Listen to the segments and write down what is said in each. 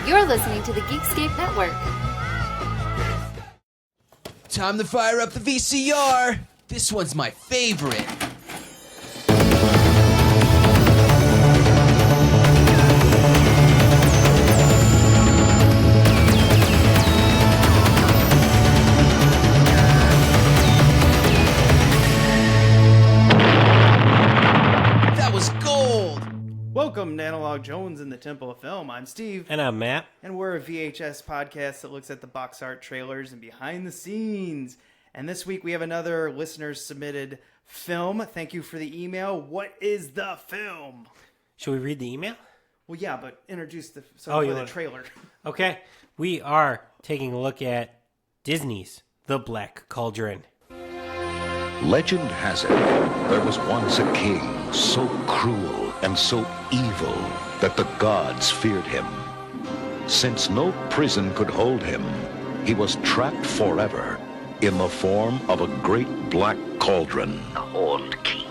You're listening to the Geekscape Network. Time to fire up the VCR. This one's my favorite. That was gold. Welcome to Analog Jones in the Temple of Film. I'm Steve. And I'm Matt. And we're a VHS podcast that looks at the box art, trailers, and behind the scenes. And this week we have another listener-submitted film. Thank you for the email. What is the film? Should we read the email? Well, yeah, but introduce the trailer. Okay. We are taking a look at Disney's The Black Cauldron. Legend has it, there was once a king so cruel and so evil that the gods feared him. Since no prison could hold him, he was trapped forever in the form of a great black cauldron. The Horned King,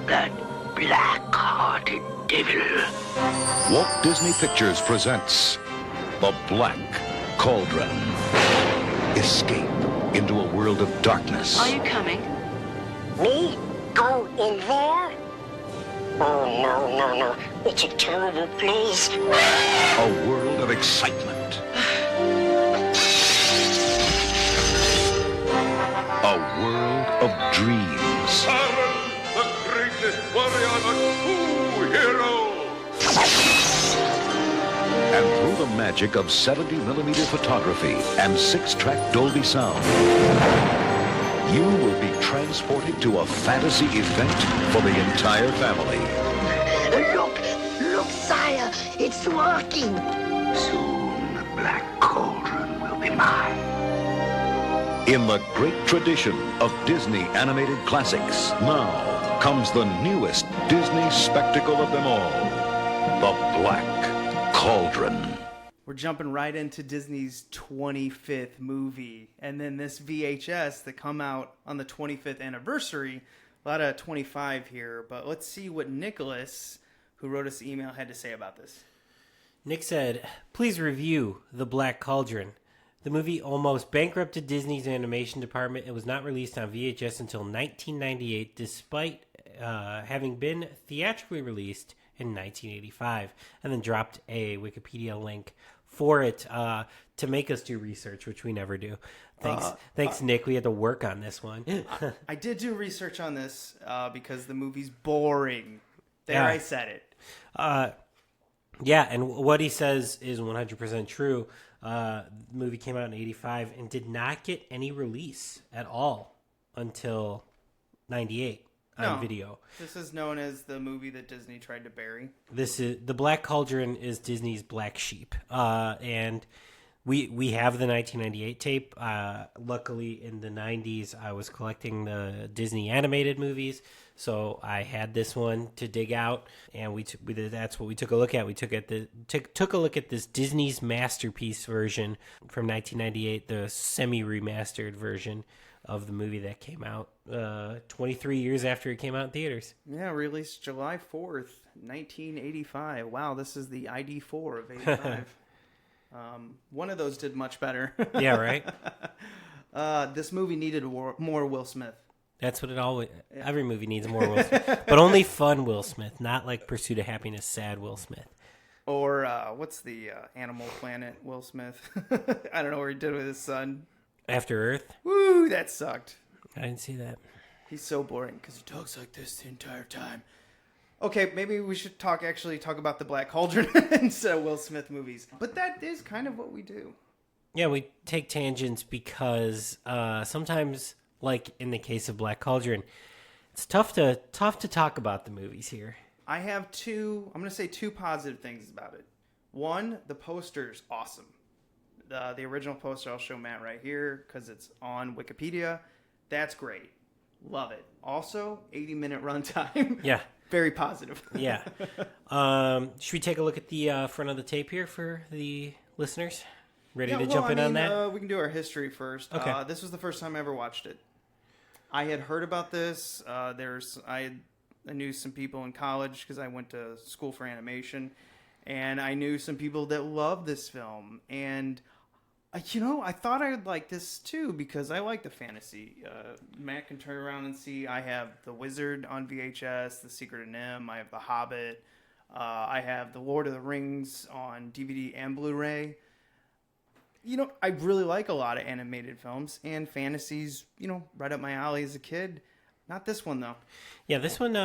that black-hearted devil. Walt Disney Pictures presents The Black Cauldron. Escape into a world of darkness. Are you coming? Me? Go in there? Oh, no. It's a terrible place. A world of excitement. A world of dreams. Summon the greatest warrior, the true hero! And through the magic of 70mm photography and 6-track Dolby sound, you will be transported to a fantasy event for the entire family. Look, sire, it's working. Soon the Black Cauldron will be mine. In the great tradition of Disney animated classics, now comes the newest Disney spectacle of them all, The Black Cauldron. We're jumping right into Disney's 25th movie. And then this VHS that come out on the 25th anniversary. A lot of 25 here. But let's see what Nicholas, who wrote us the email, had to say about this. Nick said, please review The Black Cauldron. The movie almost bankrupted Disney's animation department. It was not released on VHS until 1998, despite having been theatrically released in 1985, and then dropped a Wikipedia link for it to make us do research, which we never do. Thanks, Nick. We had to work on this one. I did do research on this because the movie's boring. I said it. Yeah, and what he says is 100% true. The movie came out in 85 and did not get any release at all until 98 on video. This is known as the movie that Disney tried to bury. This is The Black Cauldron is Disney's black sheep. And we have the 1998 tape. Luckily, in the 90s, I was collecting the Disney animated movies, so I had this one to dig out, and that's what we took a look at. We took a look at this Disney's masterpiece version from 1998, the semi-remastered version of the movie that came out 23 years after it came out in theaters. Yeah, released July 4th, 1985. Wow, this is the ID4 of 85. One of those did much better. Yeah, right? This movie needed more Will Smith. That's what it always... Yeah. Every movie needs more Will Smith. But only fun Will Smith, not like Pursuit of Happiness, sad Will Smith. Or, what's the Animal Planet Will Smith? I don't know what he did with his son. After Earth? Woo, that sucked. I didn't see that. He's so boring because he talks like this the entire time. Okay, maybe we should talk about the Black Cauldron instead of Will Smith movies. But that is kind of what we do. Yeah, we take tangents because sometimes, like in the case of Black Cauldron, it's tough to talk about the movies here. I have two positive things about it. One, the poster's awesome. The original poster, I'll show Matt right here because it's on Wikipedia. That's great. Love it. Also, 80-minute runtime. Yeah. Very positive. Yeah. Should we take a look at the front of the tape here for the listeners? Ready to jump in on that? We can do our history first. Okay. This was the first time I ever watched it. I had heard about this. I knew some people in college because I went to school for animation. And I knew some people that loved this film. And, I thought I would like this too because I like the fantasy. Matt can turn around and see I have The Wizard on VHS, The Secret of Nim, I have The Hobbit, I have The Lord of the Rings on DVD and Blu-ray. I really like a lot of animated films, and fantasies, right up my alley as a kid. Not this one, though. Yeah, this one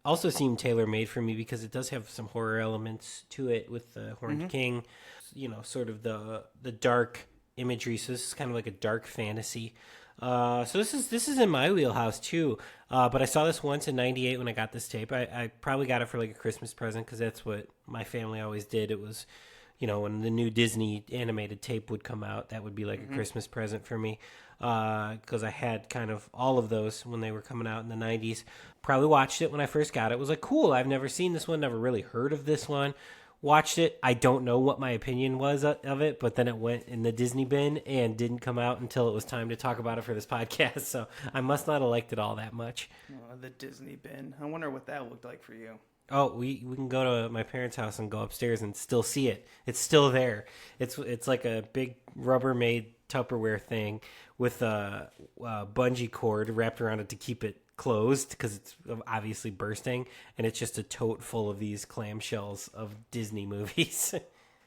also seemed tailor-made for me because it does have some horror elements to it with the Horned King, sort of the dark imagery. So this is kind of like a dark fantasy. So this is in my wheelhouse too. But I saw this once in '98 when I got this tape. I probably got it for like a Christmas present because that's what my family always did. It was, when the new Disney animated tape would come out, that would be like a Christmas present for me. Because I had kind of all of those when they were coming out in the 90s. Probably watched it when I first got it. Was like, cool, I've never seen this one, never really heard of this one. Watched it. I don't know what my opinion was of it, but then it went in the Disney bin and didn't come out until it was time to talk about it for this podcast. So I must not have liked it all that much. Oh, the Disney bin. I wonder what that looked like for you. Oh, we can go to my parents' house and go upstairs and still see it. It's still there. It's like a big Rubbermaid Tupperware thing with a bungee cord wrapped around it to keep it closed because it's obviously bursting, and it's just a tote full of these clamshells of Disney movies.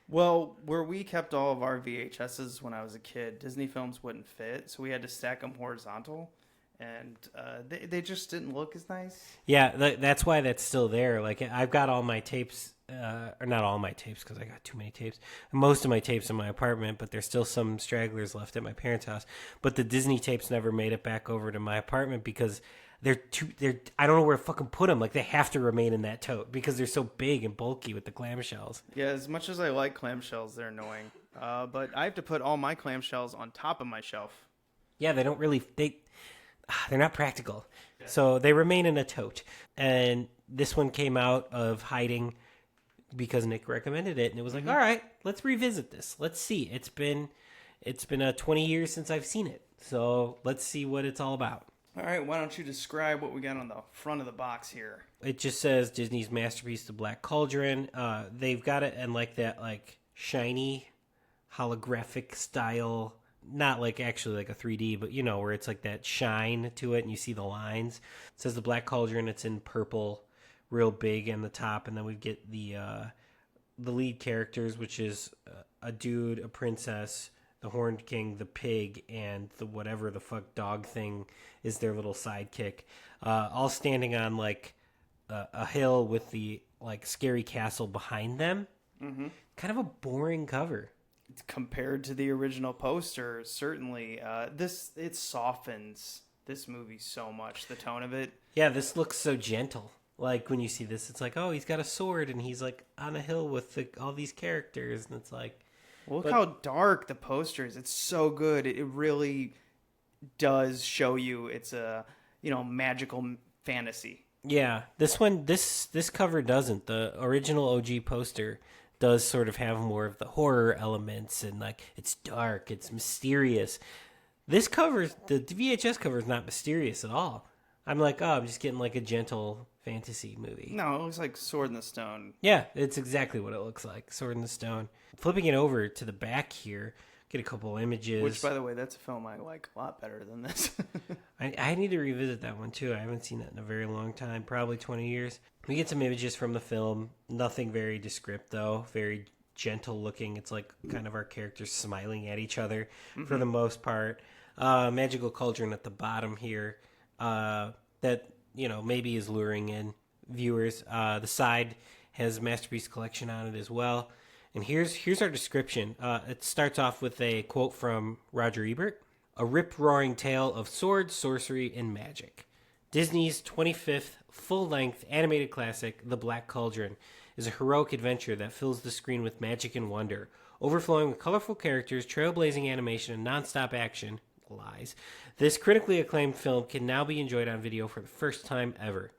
Well, where we kept all of our VHSs when I was a kid, Disney films wouldn't fit, so we had to stack them horizontal. And they just didn't look as nice. Yeah, that's why that's still there. Like, I've got all my tapes, or not all my tapes because I got too many tapes. Most of my tapes in my apartment, but there's still some stragglers left at my parents' house. But the Disney tapes never made it back over to my apartment because they're I don't know where to fucking put them. Like, they have to remain in that tote because they're so big and bulky with the clamshells. Yeah, as much as I like clamshells, they're annoying. But I have to put all my clamshells on top of my shelf. Yeah, they don't really... They're not practical. So they remain in a tote. And this one came out of hiding because Nick recommended it. And it was like, all right, let's revisit this. Let's see. It's been 20 years since I've seen it. So let's see what it's all about. All right, why don't you describe what we got on the front of the box here? It just says Disney's masterpiece, The Black Cauldron. They've got it in like that like shiny holographic style. Not like actually like a 3D, but where it's like that shine to it and you see the lines. It says The Black Cauldron. It's in purple, real big in the top, and then we get the lead characters, which is a dude, a princess, the Horned King, the pig, and the whatever the fuck dog thing is their little sidekick, all standing on like a hill with the like scary castle behind them. Mm-hmm. Kind of a boring cover. Compared to the original poster, certainly, it softens this movie so much, the tone of it. Yeah, this looks so gentle. Like, when you see this, it's like, oh, he's got a sword, and he's, like, on a hill with all these characters, and it's like... Look how dark the poster is. It's so good. It really does show you it's a, magical fantasy. Yeah, this one, this cover doesn't. The original OG poster does sort of have more of the horror elements and like it's dark, it's mysterious. This cover, the VHS cover, is not mysterious at all. I'm like, oh, I'm just getting like a gentle fantasy movie. No, it looks like Sword in the Stone. Yeah, it's exactly what it looks like, Sword in the Stone. Flipping it over to the back here, get a couple images. Which, by the way, that's a film I like a lot better than this. I need to revisit that one too. I haven't seen that in a very long time, probably 20 years. We get some images from the film. Nothing very descriptive, though. Very gentle looking. It's like kind of our characters smiling at each other for the most part. Magical Cauldron at the bottom here that, maybe is luring in viewers. The side has Masterpiece Collection on it as well. And here's our description. It starts off with a quote from Roger Ebert. A rip-roaring tale of swords, sorcery, and magic. Disney's 25th full-length animated classic, The Black Cauldron, is a heroic adventure that fills the screen with magic and wonder, overflowing with colorful characters, trailblazing animation, and non-stop action. Lies. This critically acclaimed film can now be enjoyed on video for the first time ever.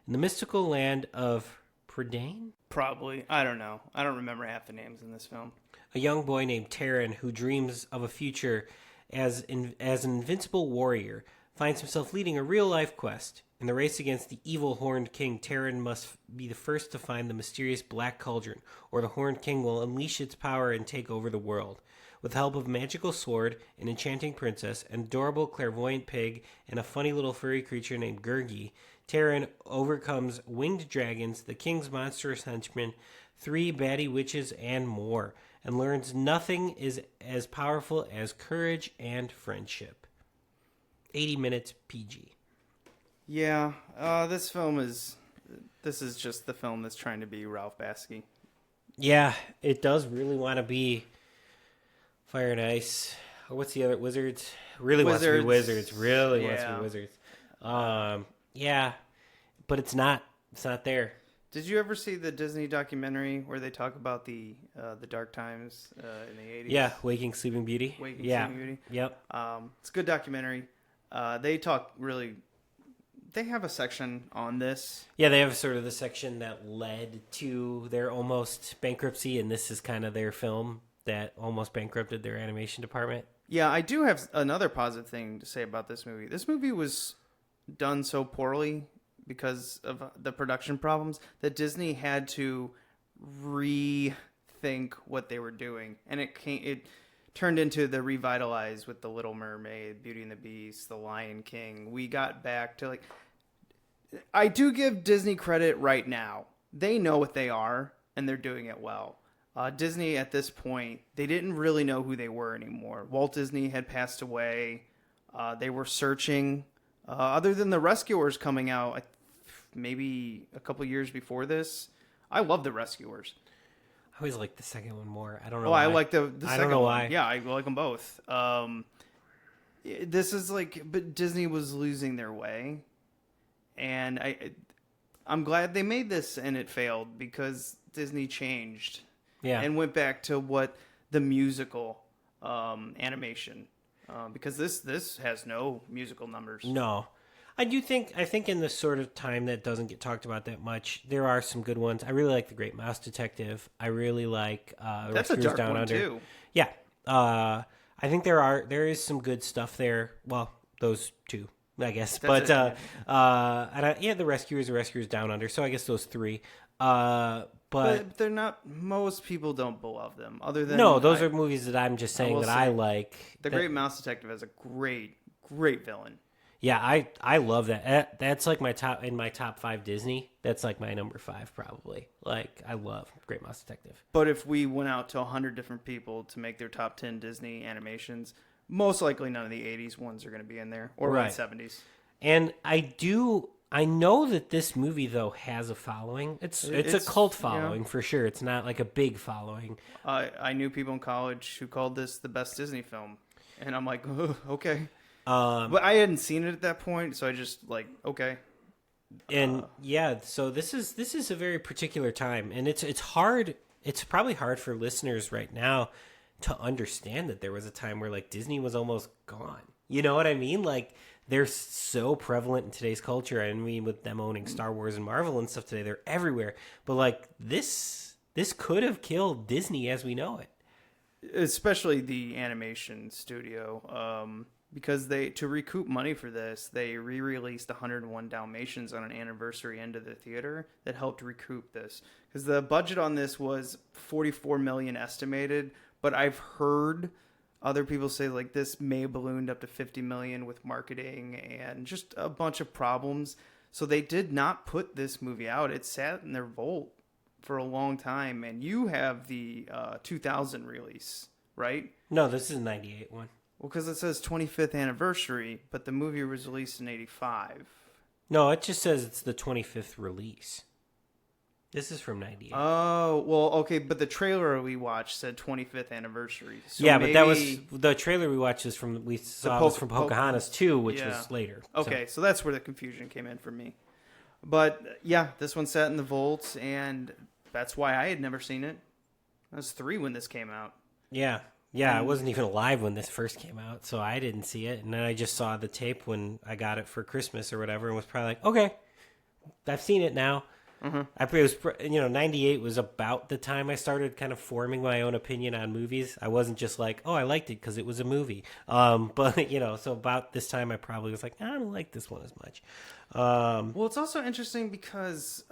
In the mystical land of Prydain? Probably. I don't know. I don't remember half the names in this film. A young boy named Taran who dreams of a future as an invincible warrior finds himself leading a real-life quest. In the race against the evil Horned King, Taran must be the first to find the mysterious Black Cauldron, or the Horned King will unleash its power and take over the world. With the help of a magical sword, an enchanting princess, an adorable clairvoyant pig, and a funny little furry creature named Gurgi, Taran overcomes winged dragons, the king's monstrous henchmen, 3 baddie witches, and more, and learns nothing is as powerful as courage and friendship. 80 minutes PG. Yeah, this is just the film that's trying to be Ralph Bakshi. Yeah, it does really want to be Fire and Ice. What's the other? Wizards? Really wants to be Wizards. Really wants to be Wizards. Yeah, but it's not. It's not there. Did you ever see the Disney documentary where they talk about the dark times in the 80s? Yeah, Waking Sleeping Beauty. Sleeping Beauty. Yep. It's a good documentary. They talk really... They have a section on this. Yeah, they have sort of the section that led to their almost bankruptcy, and this is kind of their film that almost bankrupted their animation department. Yeah, I do have another positive thing to say about this movie. This movie was done so poorly because of the production problems that Disney had to rethink what they were doing, and it turned into the revitalize with The Little Mermaid, Beauty and the Beast, The Lion King. We got back to I do give Disney credit right now. They know what they are, and they're doing it well. Disney, at this point, they didn't really know who they were anymore. Walt Disney had passed away. They were searching. Other than The Rescuers coming out maybe a couple years before this, I love The Rescuers. I always like the second one more. I don't know why. I like the second I don't know one. why. Yeah, I like them both. This is but Disney was losing their way. And I'm glad they made this and it failed because Disney changed. Yeah. And went back to what the musical animation. Because this has no musical numbers. No. I think in the sort of time that doesn't get talked about that much, there are some good ones. I really like The Great Mouse Detective. I really like That's a dark Down one Under. too. Yeah. I think there is some good stuff there. Well, those two, I guess. That's The Rescuers Down Under. So I guess those 3. But they're not. Most people don't love them. Other than those are movies that I'm just saying that I like. The Great Mouse Detective has a great villain. Yeah, I love that. That's like my top 5 Disney. That's like my number 5 probably. Like I love Great Mouse Detective. But if we went out to 100 different people to make their top 10 Disney animations, most likely none of the 80s ones are going to be in there or Right. 70s. And I know that this movie though has a following. It's a cult following for sure. It's not like a big following. I knew people in college who called this the best Disney film, and I'm like, okay. But I hadn't seen it at that point, so I just okay. And so this is a very particular time, and it's hard. It's probably hard for listeners right now to understand that there was a time where Disney was almost gone. You know what I mean? They're so prevalent in today's culture. I mean, with them owning Star Wars and Marvel and stuff today, they're everywhere. But this could have killed Disney as we know it. Especially the animation studio. Because to recoup money for this, they re-released 101 Dalmatians on an anniversary end of the theater that helped recoup this. Because the budget on this was $44 million estimated, but I've heard other people say this may ballooned up to $50 million with marketing and just a bunch of problems. So they did not put this movie out. It sat in their vault for a long time, and you have the 2000 release, right? No, this is a 98 one. Well, because it says 25th anniversary, but the movie was released in 85. No, it just says it's the 25th release. This is from 98. Oh, well, okay, but the trailer we watched said 25th anniversary. So yeah, but that was the trailer we watched was from from Pocahontas 2, which was later. Okay, so that's where the confusion came in for me. But yeah, this one sat in the vault, and that's why I had never seen it. I was 3 when this came out. Yeah. Yeah, I wasn't even alive when this first came out, so I didn't see it. And then I just saw the tape when I got it for Christmas or whatever and was probably like, okay, I've seen it now. It was, 98 was about the time I started kind of forming my own opinion on movies. I wasn't just like, oh, I liked it because it was a movie. But, so about this time I probably was like, I don't like this one as much. Well, it's also interesting because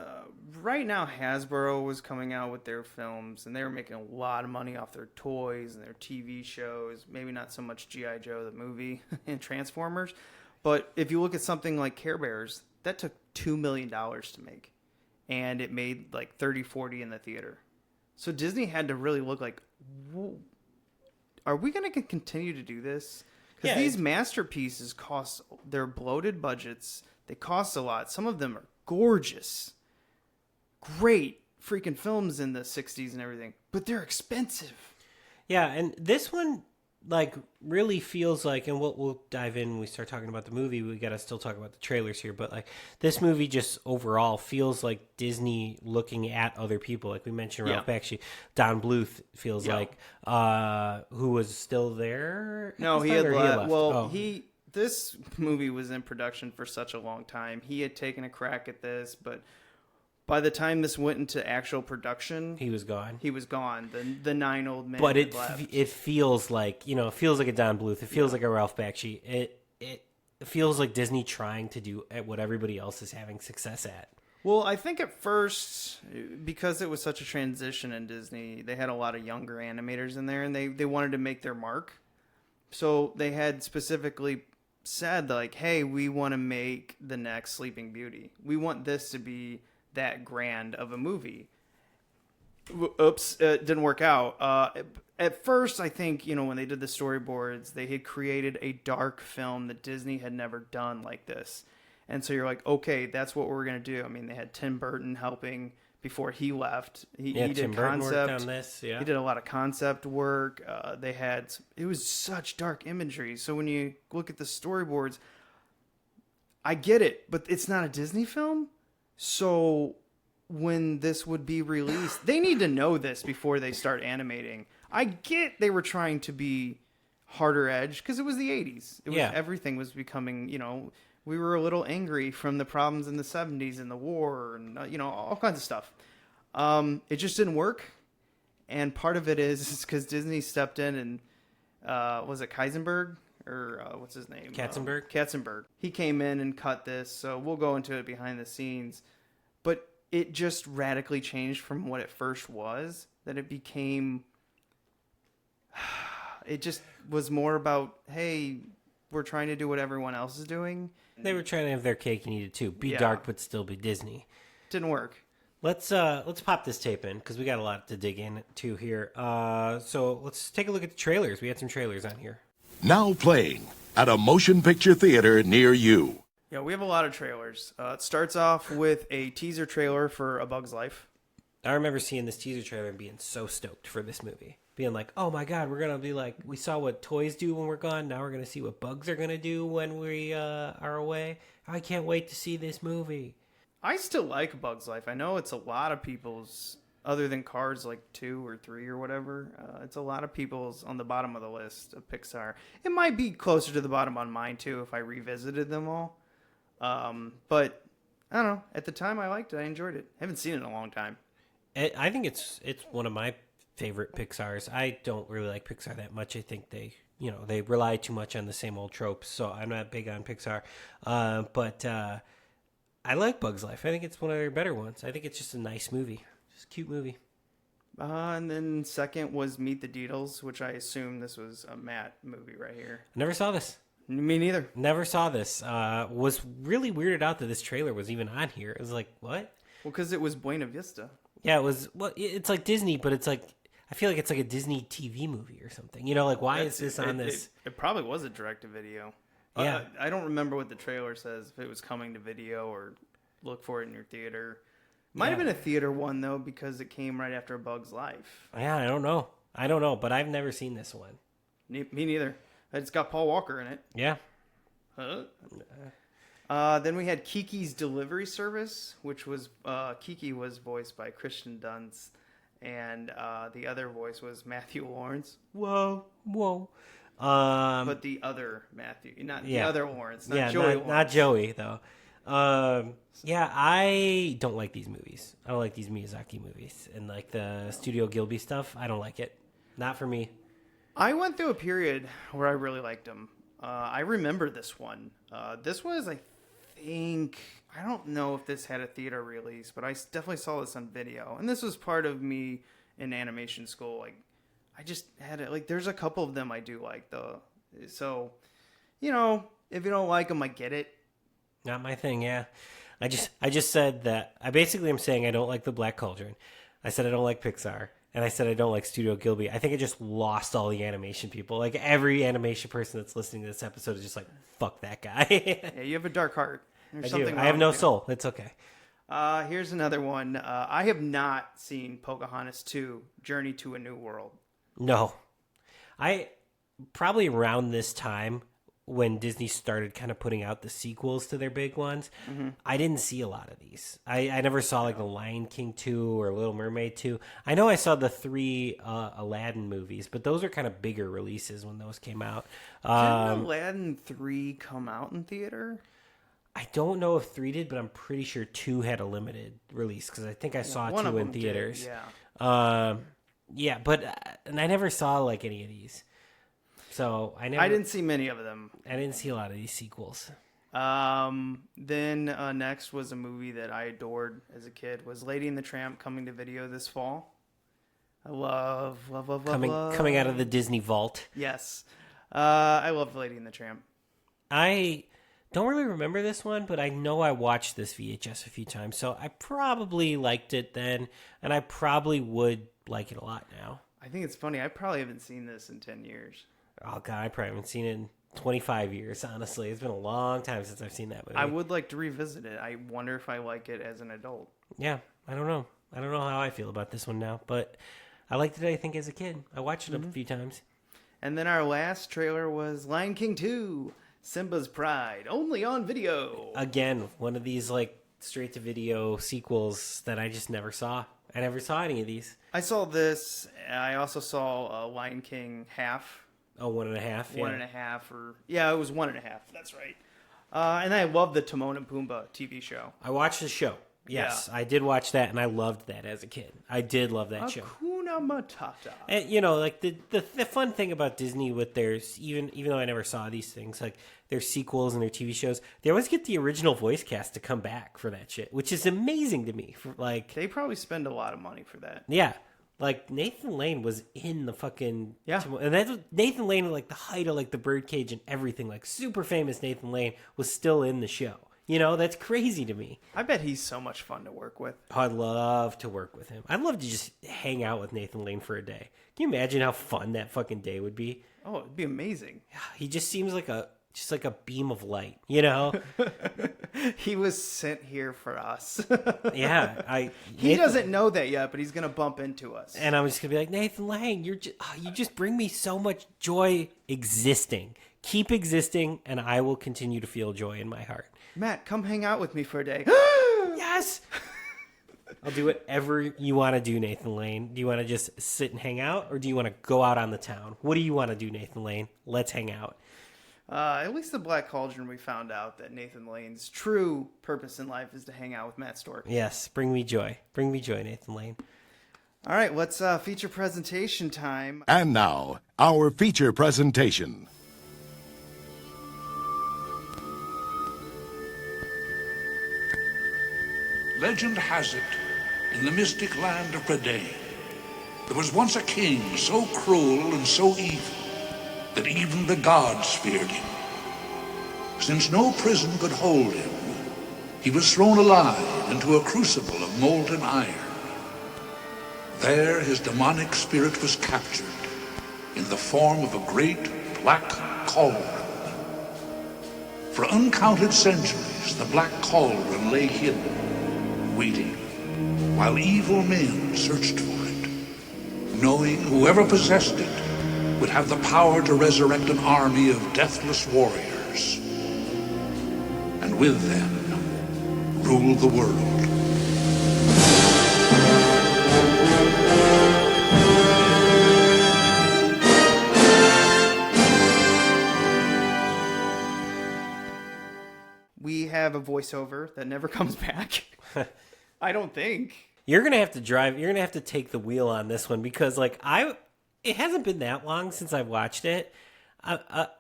right now Hasbro was coming out with their films, and they were making a lot of money off their toys and their TV shows. Maybe not so much G.I. Joe, the movie, and Transformers. But if you look at something like Care Bears, that took $2 million to make. And it made like 30, 40 in the theater. So Disney had to really look like, are we going to continue to do this? Because these masterpieces cost, they're bloated budgets. They cost a lot. Some of them are gorgeous. Great freaking films in the 60s and everything. But they're expensive. Yeah, and this one, really feels like, and we'll dive in when we start talking about the movie. We got to still talk about the trailers here. But, this movie just overall feels like Disney looking at other people. Like we mentioned, Ralph Bakshi. Don Bluth feels like, who was still there? No, he had left. Well, this movie was in production for such a long time. He had taken a crack at this, but by the time this went into actual production, he was gone. The 9 old men. But left. it feels like it feels like a Don Bluth. It feels like a Ralph Bakshi. It feels like Disney trying to do at what everybody else is having success at. Well, I think at first, because it was such a transition in Disney, they had a lot of younger animators in there, and they wanted to make their mark. So they had specifically said, hey, we want to make the next Sleeping Beauty. We want this to be that grand of a movie. Oops, it didn't work out. At first, I think, when they did the storyboards, they had created a dark film that Disney had never done like this. And so you're like, okay, that's what we're going to do. I mean, they had Tim Burton helping before he left. He did Tim Burton worked on this. Yeah. He did a lot of concept work. It was such dark imagery. So when you look at the storyboards, I get it, but it's not a Disney film. So when this would be released, they need to know this before they start animating. I get they were trying to be harder edge because it was the 80s. Everything was becoming, we were a little angry from the problems in the 70s and the war and, all kinds of stuff. It just didn't work. And part of it is because Disney stepped in and, was it Keisenberg? Or what's his name? Katzenberg. He came in and cut this, so we'll go into it behind the scenes. But it just radically changed from what it first was, that it became... It just was more about, hey, we're trying to do what everyone else is doing. They were trying to have their cake and eat it too. Be dark, but still be Disney. Didn't work. Let's pop this tape in because we got a lot to dig into here. So let's take a look at the trailers. We had some trailers on here. Now playing at a motion picture theater near you. Yeah, we have a lot of trailers. It starts off with a teaser trailer for A Bug's Life. I remember seeing this teaser trailer and being so stoked for this movie. Being like, oh my God, we're going to be like, we saw what toys do when we're gone. Now we're going to see what bugs are going to do when we are away. I can't wait to see this movie. I still like A Bug's Life. I know it's a lot of people's, other than Cars 2 or 3 or whatever, it's a lot of people's on the bottom of the list of Pixar. It might be closer to the bottom on mine too if I revisited them all. But I don't know. At the time I liked it. I enjoyed it. I haven't seen it in a long time. I think it's one of my favorite Pixars. I don't really like Pixar that much. I think they rely too much on the same old tropes, so I'm not big on Pixar. But I like Bug's Life. I think it's one of their better ones. I think it's just a nice movie. Just a cute movie. And then second was Meet the Deedles, which I assume this was a Matt movie right here. I never saw this. Me neither. Never saw this. Was really weirded out that this trailer was even on here. It was like, what? Well, because it was Buena Vista. Yeah, it was. Well, it's like Disney, but it's like, I feel like it's like a Disney TV movie or something. Why is this on this? It probably was a direct-to-video. Yeah. I don't remember what the trailer says, if it was coming to video or look for it in your theater. Might have been a theater one, though, because it came right after A Bug's Life. Yeah, I don't know, but I've never seen this one. Me neither. It's got Paul Walker in it. Yeah. Then we had Kiki's Delivery Service, which was, Kiki was voiced by Kristen Dunst, and the other voice was Matthew Lawerence. Whoa. But the other Matthew, not the other Lawrence, not Joey Lawrence. Not Joey, though. Yeah, I don't like these movies. I don't like these Miyazaki movies. And like the Studio Ghibli stuff, I don't like it. Not for me. I went through a period where I really liked them. I remember this one. This was, I think, I don't know if this had a theater release, but I definitely saw this on video. And this was part of me in animation school. Like, I just had it. Like, there's a couple of them I do like, though. So, you know, if you don't like them, I get it. Not my thing, yeah. I just said that. I basically am saying I don't like the Black Cauldron. I said I don't like Pixar. And I said I don't like Studio Ghibli. I think I just lost all the animation people. Like, every animation person that's listening to this episode is just like, fuck that guy. Yeah, you have a dark heart. There's something I have wrong no with you. soul. It's okay. Here's another one. I have not seen Pocahontas 2, Journey to a New World. No. I probably around this time when Disney started kind of putting out the sequels to their big ones, I didn't see a lot of these. I never saw like The Lion King 2 or Little Mermaid 2. I know I saw the 3 Aladdin movies, but those are kind of bigger releases when those came out. Didn't Aladdin 3 come out in theater? I don't know if 3 did, but I'm pretty sure 2 had a limited release because I think I saw one 2 of in them did, theaters. yeah. Yeah, but and I never saw like any of these. So I didn't see many of them. I didn't see a lot of these sequels. Then next was a movie that I adored as a kid. Was Lady and the Tramp coming to video this fall? I love Coming out of the Disney vault. Yes, I love Lady and the Tramp. I don't really remember this one, but I know I watched this VHS a few times, so I probably liked it then, and I probably would like it a lot now. I think it's funny. I probably haven't seen this in 10 years. Oh god, I probably haven't seen it in 25 years, honestly. It's been a long time since I've seen that movie. I would like to revisit it. I wonder if I like it as an adult. Yeah, I don't know. I don't know how I feel about this one now, but I liked it, I think, as a kid. I watched it a few times. And then our last trailer was Lion King 2, Simba's Pride, only on video. Again, one of these like straight-to-video sequels that I just never saw. I never saw any of these. I saw this. I also saw Lion King half. Oh, 1.5? Yeah. 1.5 or... Yeah, it was 1.5. That's right. And I love the Timon and Pumbaa TV show. I watched the show. Yes, Yeah. I did watch that, and I loved that as a kid. I did love that show. Hakuna Matata. And, you know, like, the fun thing about Disney with their... Even though I never saw these things, like, their sequels and their TV shows, they always get the original voice cast to come back for that shit, which is amazing to me. Like, They probably spend a lot of money for that. yeah. Like, Nathan Lane was in the fucking... Yeah. And that's Nathan Lane, like, the height of, like, the birdcage and everything. Like, super famous Nathan Lane was still in the show. You know, that's crazy to me. I bet he's so much fun to work with. Oh, I'd love to work with him. I'd love to just hang out with Nathan Lane for a day. Can you imagine how fun that fucking day would be? Oh, it'd be amazing. He just seems like a beam of light, you know? He was sent here for us. Yeah, He doesn't know that yet, but he's gonna bump into us. And I'm just gonna be like, Nathan Lane, you just bring me so much joy existing. Keep existing, and I will continue to feel joy in my heart. Matt, come hang out with me for a day. Yes. I'll do whatever you want to do, Nathan Lane. Do you want to just sit and hang out, or do you want to go out on the town? What do you want to do, Nathan Lane? Let's hang out. At least the Black Cauldron, we found out that Nathan Lane's true purpose in life is to hang out with Matt Stork. Yes, bring me joy. Bring me joy, Nathan Lane. All right, what's feature presentation time? And now, our feature presentation. Legend has it, in the mystic land of Prydain, there was once a king so cruel and so evil that even the gods feared him. Since no prison could hold him, he was thrown alive into a crucible of molten iron. There his demonic spirit was captured in the form of a great Black Cauldron. For uncounted centuries, the Black Cauldron lay hidden, waiting, while evil men searched for it, knowing whoever possessed it would have the power to resurrect an army of deathless warriors, and with them, rule the world. have a voiceover that never comes back. I don't think. You're gonna have to drive. You're gonna have to take the wheel on this one because, like, it hasn't been that long since I've watched it.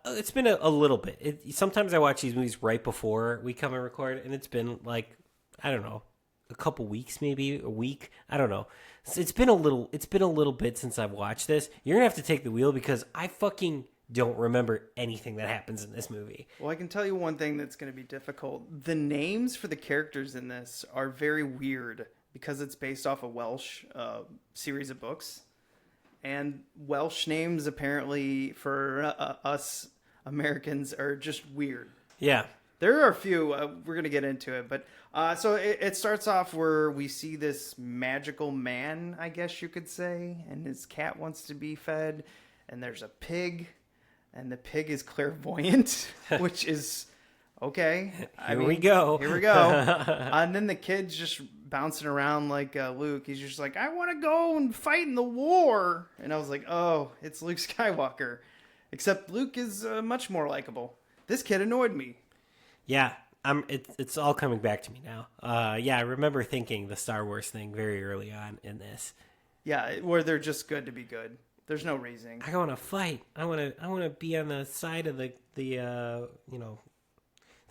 It's been a little bit. Sometimes I watch these movies right before we come and record, and it's been like, I don't know, a couple weeks, maybe a week. I don't know. It's been a little bit since I've watched this. You're gonna have to take the wheel because I fucking don't remember anything that happens in this movie. Well, I can tell you one thing that's going to be difficult. The names for the characters in this are very weird because it's based off a Welsh series of books. And Welsh names, apparently, for us Americans are just weird. Yeah. There are a few. We're going to get into it. But so it starts off where we see this magical man, I guess you could say. And his cat wants to be fed. And there's a pig. And the pig is clairvoyant, which is okay. Here we go. And then the kid's just bouncing around like Luke. He's just like, I want to go and fight in the war. And I was like, oh, it's Luke Skywalker. Except Luke is much more likable. This kid annoyed me. Yeah, it's all coming back to me now. Yeah, I remember thinking the Star Wars thing very early on in this. Yeah, where they're just good to be good. There's no reasoning. I want to fight. I want to be on the side of the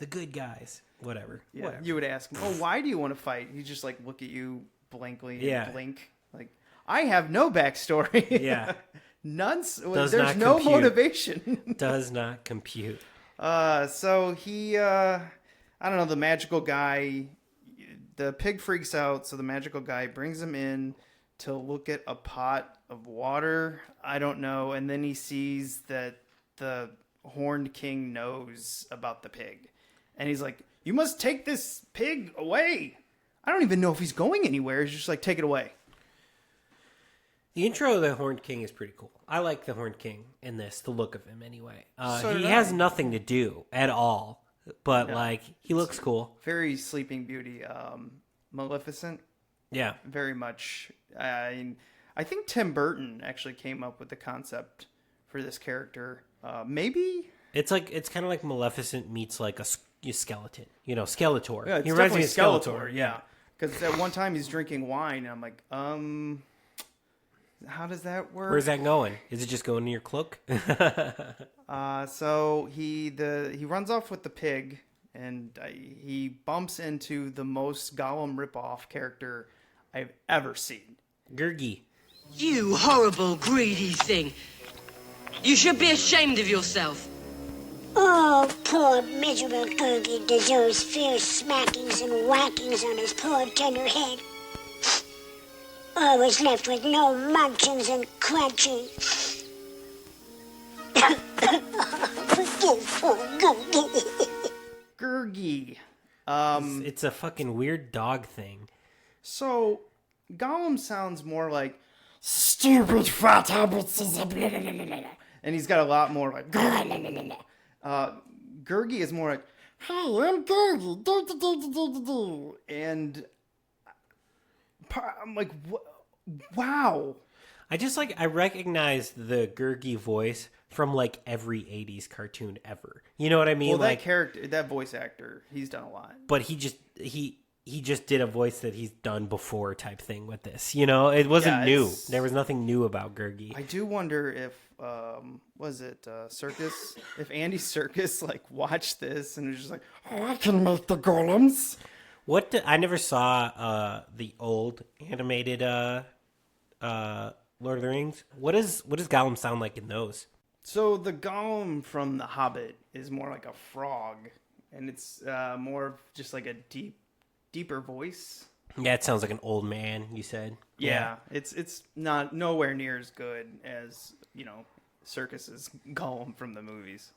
good guys. Whatever. Yeah, Whatever. You would ask him, oh, why do you want to fight? He'd just like look at you blankly and blink. Like, I have no backstory. Yeah. None. Does There's not no compute. motivation. Does not compute. So he, I don't know, the magical guy, the pig freaks out. So the magical guy brings him in to look at a pot of water. I don't know. And then he sees that the Horned King knows about the pig. And he's like, you must take this pig away. I don't even know if he's going anywhere. He's just like, take it away. The intro of the Horned King is pretty cool. I like the Horned King in this, the look of him anyway. So he did has I. nothing to do at all, but No. like he looks cool. Very Sleeping Beauty, Maleficent. Yeah. Very much. I think Tim Burton actually came up with the concept for this character. Maybe It's kind of like Maleficent meets like a skeleton. You know, Skeletor. yeah, it's he reminds me definitely of Skeletor. Yeah, because at one time he's drinking wine, and I'm like, how does that work? Where's that going? Is it just going in your cloak? So he runs off with the pig, and he bumps into the most Gollum ripoff character I've ever seen. Gurgi. You horrible, greedy thing. You should be ashamed of yourself. Oh, poor miserable Gurgi deserves fierce smackings and whackings on his poor tender head. I was left with no munchins and crunchies. Forgive poor Gurgi. Gurgi. It's a fucking weird dog thing. So Gollum sounds more like stupid fat habits, and he's got a lot more like. Gurgi is more like, "Hey, I'm Gurgi," and I'm like, wow. I recognize the Gurgi voice from like every 80s cartoon ever. You know what I mean? Well, like, that character, that voice actor, he's done a lot. but he just did a voice that he's done before type thing with this. You know, it wasn't new. There was nothing new about Gurgi. I do wonder if was it Circus? If Andy Serkis like watched this and was just like, oh, I can make the golems. I never saw the old animated Lord of the Rings. What does Gollum sound like in those? So the Gollum from The Hobbit is more like a frog, and it's more of just like a deeper voice. Yeah, it sounds like an old man. You said. Yeah. It's not nowhere near as good as Serkis's Gollum from the movies.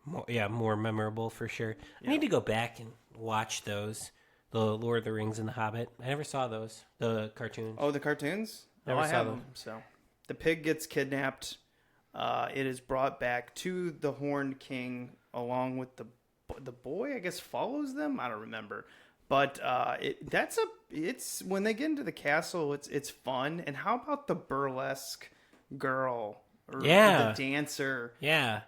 More memorable for sure. I need to go back and watch those. The Lord of the Rings and The Hobbit. I never saw those. The cartoons. Oh, the cartoons? Never I saw have them. them. So the pig gets kidnapped. It is brought back to the Horned King along with the boy. I guess follows them. I don't remember, but it's when they get into the castle. It's fun. And how about the burlesque girl? Or Yeah. the dancer. Yeah.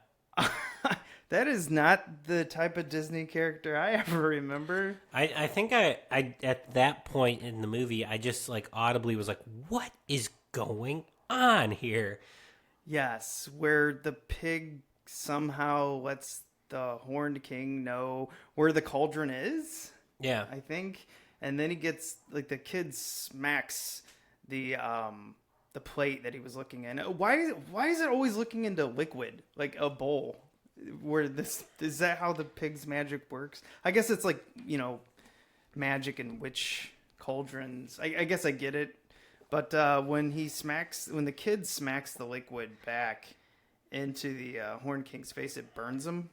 That is not the type of Disney character I ever remember. I think I at that point in the movie, I just like audibly was like, what is going on here? Yes, where the pig somehow lets the Horned King know where the cauldron is. Yeah. I think. And then he gets, like, the kid smacks the plate that he was looking in. Why is it always looking into liquid, like a bowl? Is that how the pig's magic works? I guess it's like, magic and witch cauldrons. I guess I get it. But when the kid smacks the liquid back into the Horned King's face, it burns him.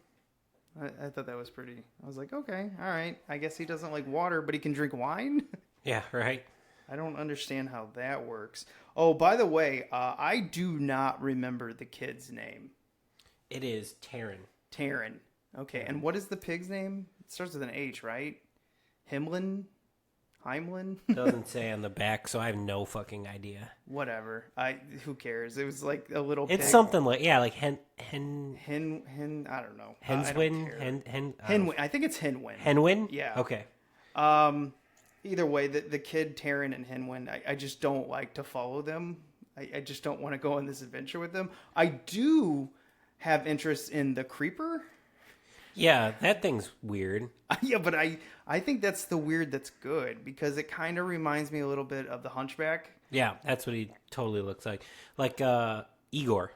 I thought that was pretty. I was like, okay, all right. I guess he doesn't like water, but he can drink wine. Yeah, right. I don't understand how that works. Oh, by the way, I do not remember the kid's name. It is Taryn. Taryn. Okay, and what is the pig's name? It starts with an H, right? Heimlin? Doesn't say on the back, so I have no fucking idea. Whatever. Who cares? It was like a little It's pig. something like, yeah, like hen I don't know. Henswin? Henwin. I think it's Henwin. Henwin? Yeah. Okay. Either way, the kid Taryn and Henwin, I just don't like to follow them. I just don't want to go on this adventure with them. I do have interest in the creeper. Yeah, that thing's weird. Yeah, but I think that's the weird that's good, because it kind of reminds me a little bit of the Hunchback. Yeah, that's what he totally looks like. Like Igor.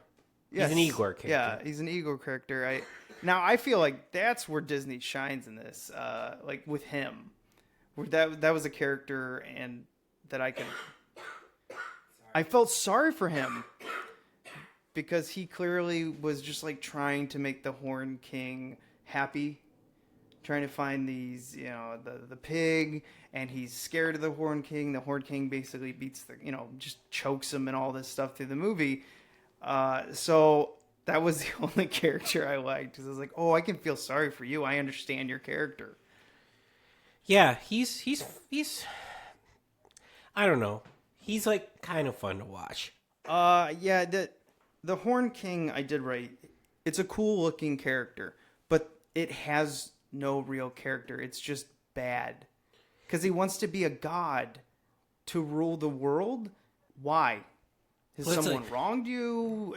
Yes. He's an Igor character. Yeah, he's an Igor character. Now I feel like that's where Disney shines in this, like with him. Where that was a character and that I felt sorry for him, because he clearly was just like trying to make the Horned King happy, trying to find these, the pig, and he's scared of the Horned King. The Horned King basically beats just chokes him and all this stuff through the movie. So that was the only character I liked, because I was like, oh, I can feel sorry for you. I understand your character. Yeah, he's I don't know. He's like kind of fun to watch. Yeah, the Horned King, I did right. It's a cool looking character, but it has no real character. It's just bad. Because he wants to be a god to rule the world. Why? Has someone wronged you?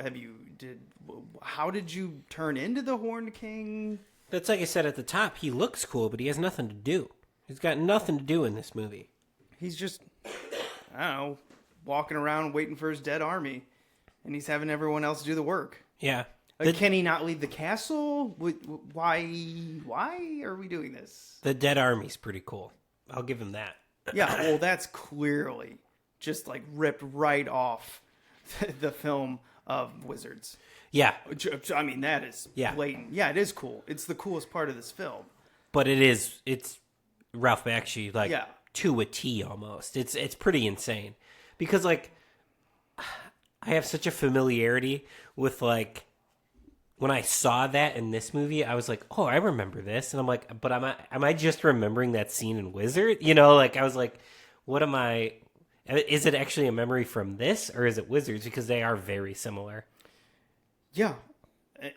How did you turn into the Horned King? That's like I said at the top. He looks cool, but he has nothing to do. He's got nothing to do in this movie. He's just, I don't know, walking around waiting for his dead army, and he's having everyone else do the work. Yeah. Can he not leave the castle? Why are we doing this? The dead army's pretty cool. I'll give him that. Yeah, well, that's clearly just like ripped right off the film of Wizards. Yeah. I mean, that is blatant. Yeah, it is cool. It's the coolest part of this film. But it's Ralph Bakshi, like, to a T almost. It's pretty insane. Because, like, I have such a familiarity with, like, when I saw that in this movie, I was like, oh, I remember this. And I'm like, but am I just remembering that scene in Wizard? Like, I was like, what am I... Is it actually a memory from this, or is it Wizards? Because they are very similar. Yeah.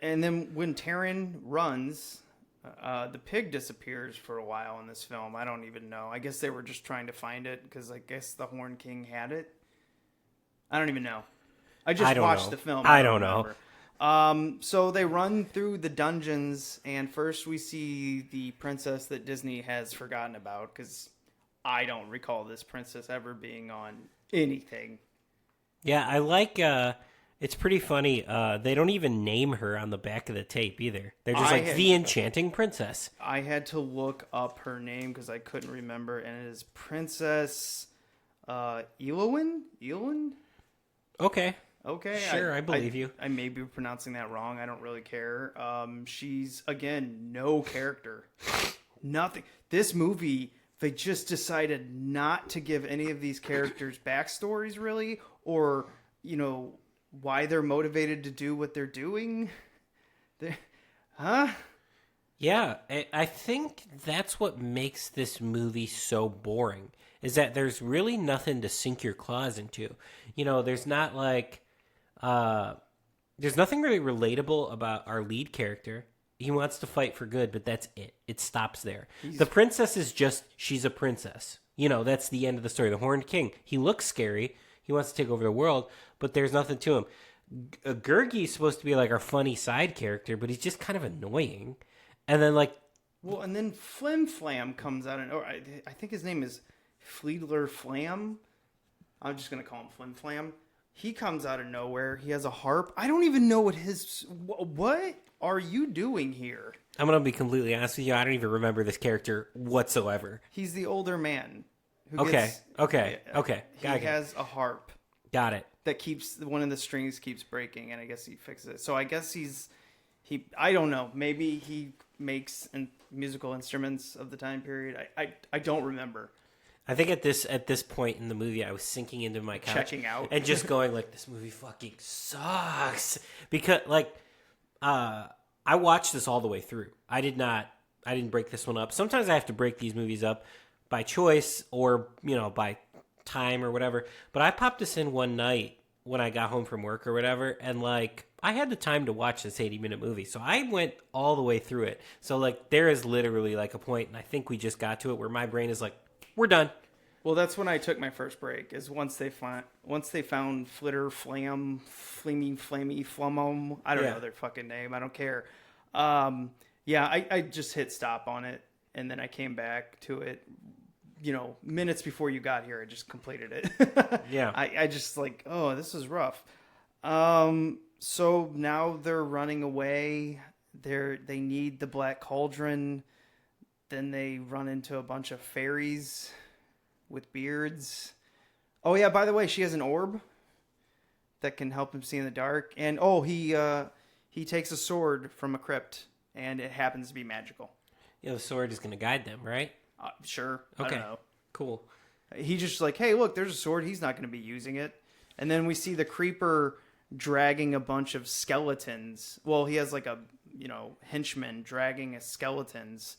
And then when Taryn runs, the pig disappears for a while in this film. I don't even know. I guess they were just trying to find it, because I guess the Horned King had it. I don't even know. I just watched the film. I don't know. So they run through the dungeons, and first we see the princess that Disney has forgotten about, because I don't recall this princess ever being on anything. Yeah, I like... It's pretty funny. They don't even name her on the back of the tape either. They're just the Enchanting Princess. I had to look up her name because I couldn't remember, and it is Princess Elowin? Okay. Okay. Sure, I believe you. I may be pronouncing that wrong. I don't really care. She's, again, no character. Nothing. This movie, they just decided not to give any of these characters backstories, really, or, why they're motivated to do what they're doing. Yeah, I think that's what makes this movie so boring, is that there's really nothing to sink your claws into. There's not like... there's nothing really relatable about our lead character. He wants to fight for good, but that's it. It stops there. The princess is just, she's a princess. You know, that's the end of the story. The Horned King, he looks scary. He wants to take over the world, but there's nothing to him. Gurgi's supposed to be like our funny side character, but he's just kind of annoying. And then and then Flim Flam comes out, and I think his name is Fleedler Flam. I'm just gonna call him Flim Flam. He comes out of nowhere. He has a harp. I don't even know what are you doing here? I'm gonna be completely honest with you. I don't even remember this character whatsoever. He's the older man. Okay. He has a harp. Got it. That keeps one of the strings keeps breaking, and I guess he fixes it. So I guess I don't know. Maybe he makes musical instruments of the time period. I don't remember. I think at this point in the movie, I was sinking into my couch, checking out, and just going like, "This movie fucking sucks." Because I watched this all the way through. I didn't break this one up. Sometimes I have to break these movies up by choice or by time or whatever. But I popped this in one night when I got home from work or whatever, and I had the time to watch this 80-minute movie, so I went all the way through it. So there is literally a point, and I think we just got to it where my brain is like, we're done. Well, that's when I took my first break. Is once they found Flitter Flam, Flammy Flummo. I don't know their fucking name. I don't care. I just hit stop on it, and then I came back to it. Minutes before you got here, I just completed it. Yeah. I just this is rough. So now they're running away. They need the Black Cauldron. Then they run into a bunch of fairies with beards. Oh yeah, by the way, she has an orb that can help him see in the dark. And he takes a sword from a crypt, and it happens to be magical. Yeah, the sword is going to guide them, right? Sure. Okay. I don't know. Cool. He's just like, hey, look, there's a sword. He's not going to be using it. And then we see the creeper dragging a bunch of skeletons. Well, he has a henchman dragging his skeletons.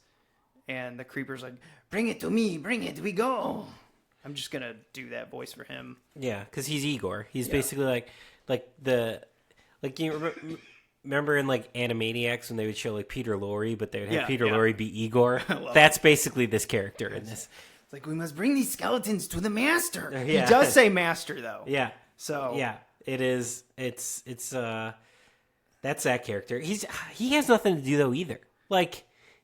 And the creeper's like, bring it to me. Bring it. We go. I'm just going to do that voice for him. Yeah, because he's Igor. He's basically you remember in Animaniacs when they would show Peter Lorre, but they would have Peter Lorre be Igor? That's basically this character in this. It's like, we must bring these skeletons to the master. Yeah. He does say master, though. Yeah. So. Yeah, it is. It's that's that character. He has nothing to do, though, either.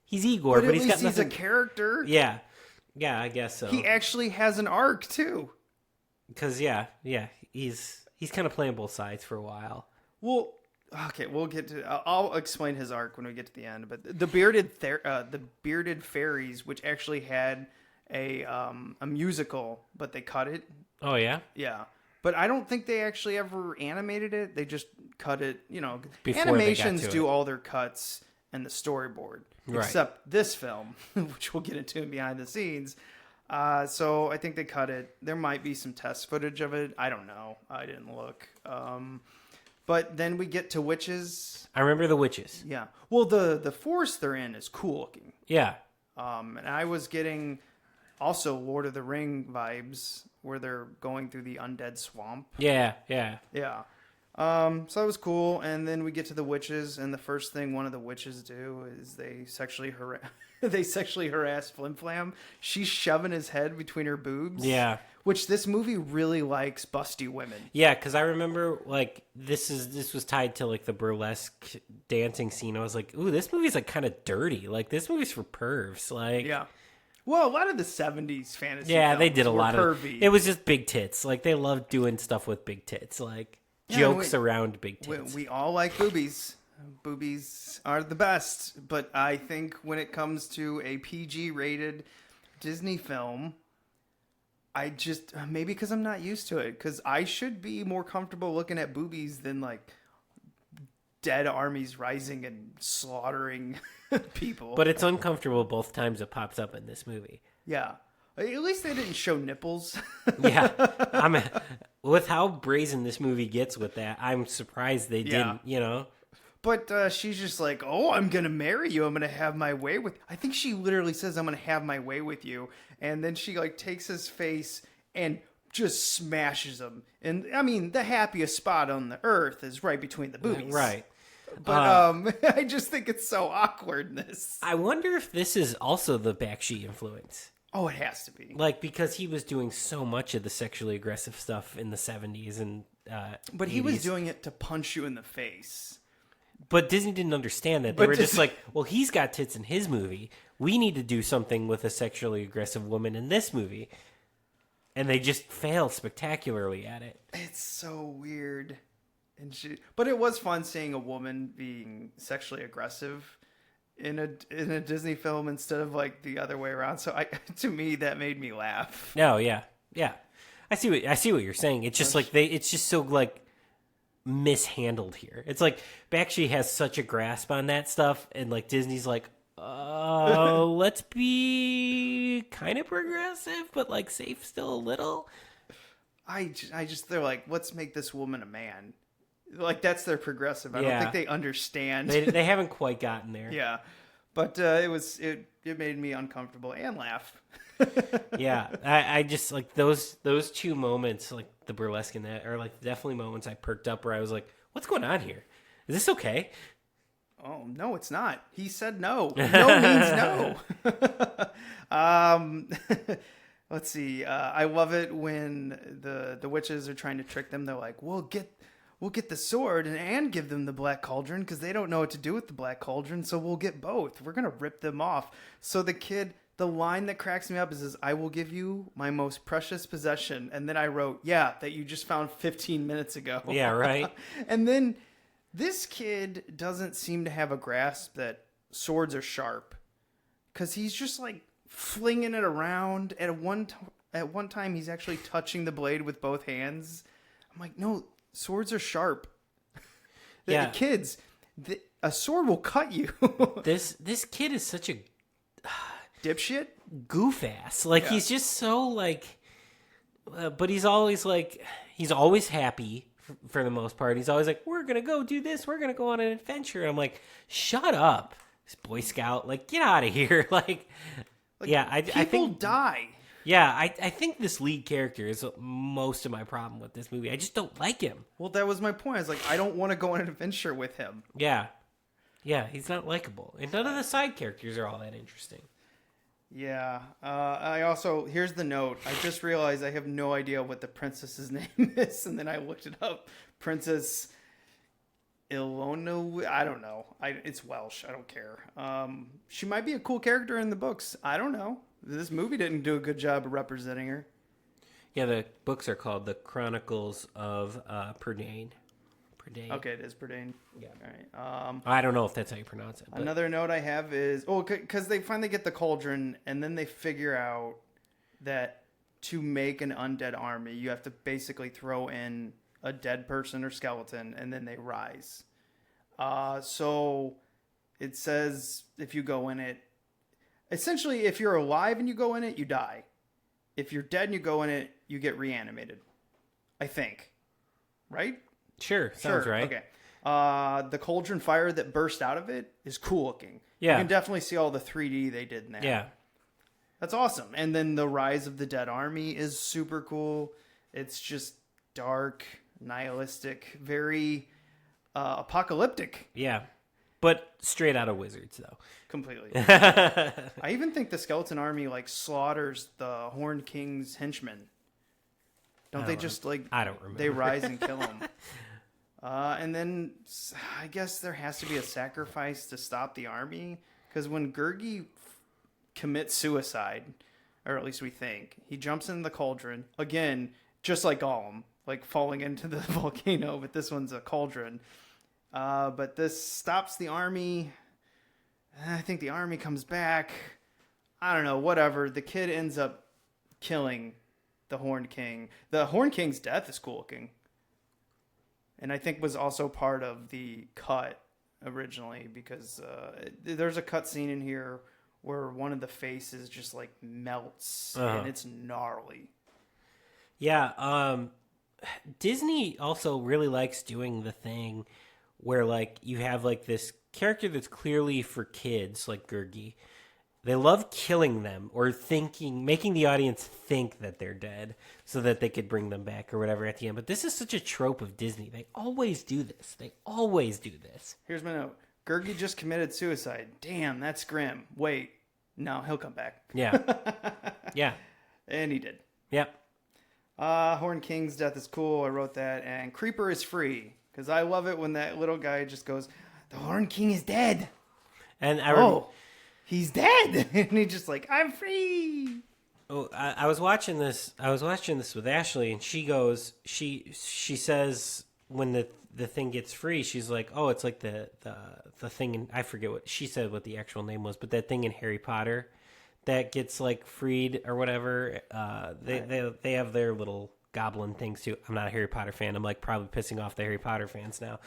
He's Igor, but he's got nothing. He's a character. Yeah. Yeah, I guess so. He actually has an arc, too. Because, he's kind of playing both sides for a while. Well, okay, we'll get to. I'll explain his arc when we get to the end. But the bearded fairies, which actually had a musical, but they cut it. Oh yeah, yeah. But I don't think they actually ever animated it. They just cut it. Before Animations do all their cuts and the storyboard, right. Except this film, which we'll get into behind the scenes. So I think they cut it. There might be some test footage of it. I don't know. I didn't look. But then we get to witches. I remember the witches. Yeah. Well, the forest they're in is cool looking. Yeah. And I was getting also Lord of the Ring vibes where they're going through the undead swamp. Yeah, yeah. Yeah. So that was cool. And then we get to the witches, and the first thing one of the witches do is they sexually harass Flim Flam. She's shoving his head between her boobs. Yeah. Which this movie really likes busty women. Yeah, because I remember this was tied to the burlesque dancing scene. I was like, ooh, this movie's kind of dirty. This movie's for pervs. Yeah. Well, a lot of the 70s fantasy. Yeah, they did a lot pervy. It was just big tits. They loved doing stuff with big tits. Jokes around big tits. We all like boobies. Boobies are the best. But I think when it comes to a PG-rated Disney film, I just, maybe because I'm not used to it, because I should be more comfortable looking at boobies than dead armies rising and slaughtering people. But it's uncomfortable both times it pops up in this movie. Yeah. At least they didn't show nipples. Yeah. With how brazen this movie gets with that, I'm surprised they didn't, But she's just like, oh, I'm going to marry you. I'm going to have my way with... I think she literally says, I'm going to have my way with you. And then she takes his face and just smashes him. And I mean, the happiest spot on the earth is right between the boobies. Right. But I just think it's so awkwardness. I wonder if this is also the Bakshi influence. Oh, it has to be. Like, because he was doing so much of the sexually aggressive stuff in the 70s and But 80s. he was doing it to punch you in the face. But Disney didn't understand that. They were just like, well, he's got tits in his movie. We need to do something with a sexually aggressive woman in this movie. And they just failed spectacularly at it. It's so weird. But it was fun seeing a woman being sexually aggressive in a Disney film instead of like the other way around. So to me, that made me laugh. No, yeah. I see what you're saying. It's just like it's just so like mishandled here. It's like Bakshi has such a grasp on that stuff, and like Disney's like, let's be kind of progressive, but like safe still a little. They're like, let's make this woman a man. Like that's their progressive. I don't think they understand. They haven't quite gotten there. Yeah, but it made me uncomfortable and laugh. Yeah, I just like those two moments, like the burlesque in that, are like definitely moments I perked up where I was like, what's going on here? Is this okay? Oh, no, it's not. He said no. No means no. Let's see. I love it when the witches are trying to trick them. They're like, we'll get the sword and give them the Black Cauldron because they don't know what to do with the Black Cauldron, so we'll get both. We're going to rip them off. So the line that cracks me up is, I will give you my most precious possession. And then I wrote, that you just found 15 minutes ago. Yeah, right. And then this kid doesn't seem to have a grasp that swords are sharp because he's just like flinging it around. At one time, he's actually touching the blade with both hands. I'm like, no, swords are sharp. Yeah. Kids, a sword will cut you. This kid is such a dipshit, goof ass. Like he's just so like, but he's always happy for the most part. He's always like, we're gonna go do this. We're gonna go on an adventure. And I'm like, shut up, this Boy Scout. Like, get out of here. I think die. Yeah, I think this lead character is most of my problem with this movie. I just don't like him. Well, that was my point. I was like, I don't want to go on an adventure with him. Yeah, he's not likable, and none of the side characters are all that interesting. Yeah. Here's the note. I just realized I have no idea what the princess's name is, and then I looked it up. Princess Ilona. I don't know. It's Welsh. I don't care. She might be a cool character in the books. I don't know. This movie didn't do a good job of representing her. Yeah, the books are called the Chronicles of Prydain. Okay, it is Prydain. Yeah. All right. I don't know if that's how you pronounce it. But... Another note I have is, because they finally get the cauldron, and then they figure out that to make an undead army, you have to basically throw in a dead person or skeleton, and then they rise. So it says if you go in it, essentially, if you're alive and you go in it, you die. If you're dead and you go in it, you get reanimated. I think. Right? Sure. Sounds right. Okay. The cauldron fire that burst out of it is cool looking. Yeah. You can definitely see all the 3D they did in there. Yeah. That's awesome. And then the rise of the dead army is super cool. It's just dark, nihilistic, very apocalyptic. Yeah. But straight out of Wizards, though. Completely. I even think the skeleton army slaughters the Horned King's henchmen. Don't they just I don't remember. They rise and kill him. And then I guess there has to be a sacrifice to stop the army, because when Gurgi commits suicide, or at least we think, he jumps in the cauldron again, just like Gollum, like falling into the volcano. But this one's a cauldron. But this stops the army. I think the army comes back. I don't know, whatever. The kid ends up killing the Horned King. The Horned King's death is cool looking. And I think was also part of the cut originally, because there's a cut scene in here where one of the faces just melts, and it's gnarly. Yeah. Disney also really likes doing the thing where you have this character that's clearly for kids, like Gurgi, They love killing them or making the audience think that they're dead so that they could bring them back or whatever at the end. But this is such a trope of Disney. They always do this. Here's my note. Gurgi just committed suicide. Damn, that's grim. Wait, no, he'll come back. Yeah. Yeah. And he did. Yep. Horn King's death is cool. I wrote that. And Creeper is free. Because I love it when that little guy just goes, the Horn King is dead. And he's dead. And he's just like, I'm free. Oh, I was watching this. I was watching this with Ashley, and she goes. She says when the thing gets free, she's like, "Oh, it's like the thing." In, I forget what she said. What the actual name was, but that thing in Harry Potter that gets like freed or whatever. They have their little goblin things too. I'm not a Harry Potter fan. I'm like probably pissing off the Harry Potter fans now.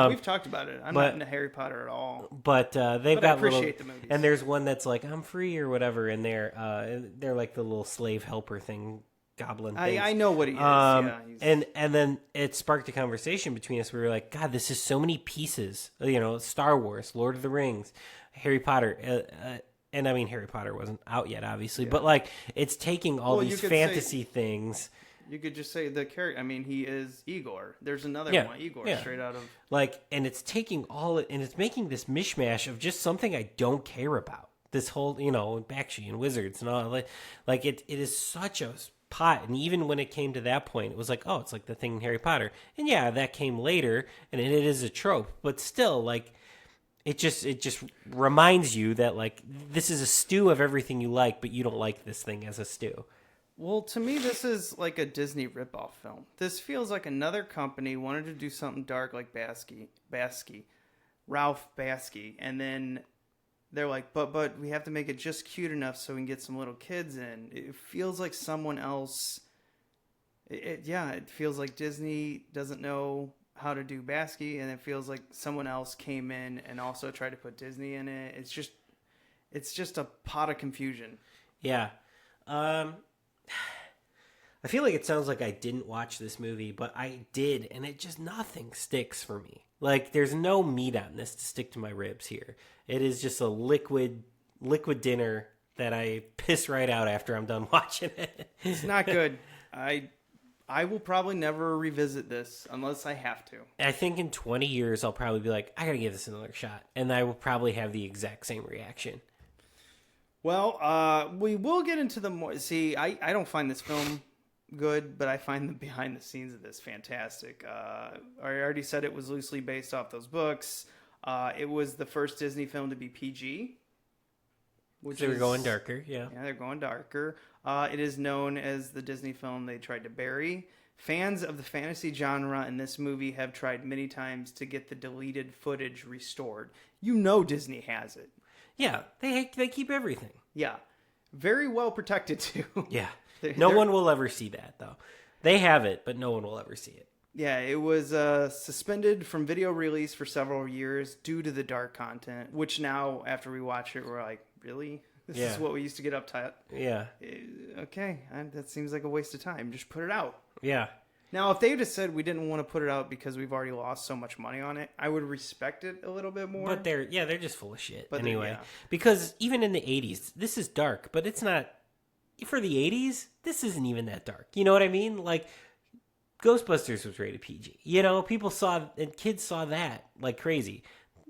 We've talked about it. I'm not into Harry Potter at all. But they've got I appreciate the movies. And there's one that's like I'm free or whatever, and they're like the little slave helper thing, goblin thing. I know what he is. And then it sparked a conversation between us. We were like, God, this is so many pieces. Star Wars, Lord of the Rings, Harry Potter. And I mean, Harry Potter wasn't out yet, obviously, but like it's taking all these fantasy things. You could just say the character. I mean, he is Igor. There's another one, Igor, straight out of and it's taking and it's making this mishmash of just something I don't care about. This whole, Bakshi and wizards and all like it is such a pot. And even when it came to that point, it was like, oh, it's like the thing in Harry Potter. And yeah, that came later, and it is a trope, but still, like. It just reminds you that like this is a stew of everything you like, but you don't like this thing as a stew. Well, to me, this is like a Disney ripoff film. This feels like another company wanted to do something dark like Ralph Basky, and then they're like, but we have to make it just cute enough so we can get some little kids in. It feels like someone else. It feels like Disney doesn't know how to do Basky, and it feels like someone else came in and also tried to put Disney in it. It's just a pot of confusion. Yeah. I feel like it sounds like I didn't watch this movie, but I did, and it just nothing sticks for me. Like there's no meat on this to stick to my ribs here. It is just a liquid dinner that I piss right out after I'm done watching it. It's not good. I will probably never revisit this unless I have to. I think in 20 years, I'll probably be like, I gotta give this another shot. And I will probably have the exact same reaction. Well, we will get into the more... See, I don't find this film good, but I find the behind the scenes of this fantastic. I already said it was loosely based off those books. It was the first Disney film to be PG. They were going darker, yeah. Yeah, they're going darker. It is known as the Disney film they tried to bury. Fans of the fantasy genre in this movie have tried many times to get the deleted footage restored. Disney has it. Yeah, they keep everything. Yeah. Very well protected, too. Yeah. No one will ever see that, though. They have it, but no one will ever see it. Yeah, it was suspended from video release for several years due to the dark content, which now, after we watch it, we're like, really? This is what we used to get uptight. Yeah. Okay, that seems like a waste of time. Just put it out. Yeah. Now, if they just said we didn't want to put it out because we've already lost so much money on it, I would respect it a little bit more. But they're just full of shit anyway. Yeah. Because even in the 80s, this is dark, but it's not... For the 80s, this isn't even that dark. You know what I mean? Like, Ghostbusters was rated PG. People saw... And kids saw that like crazy.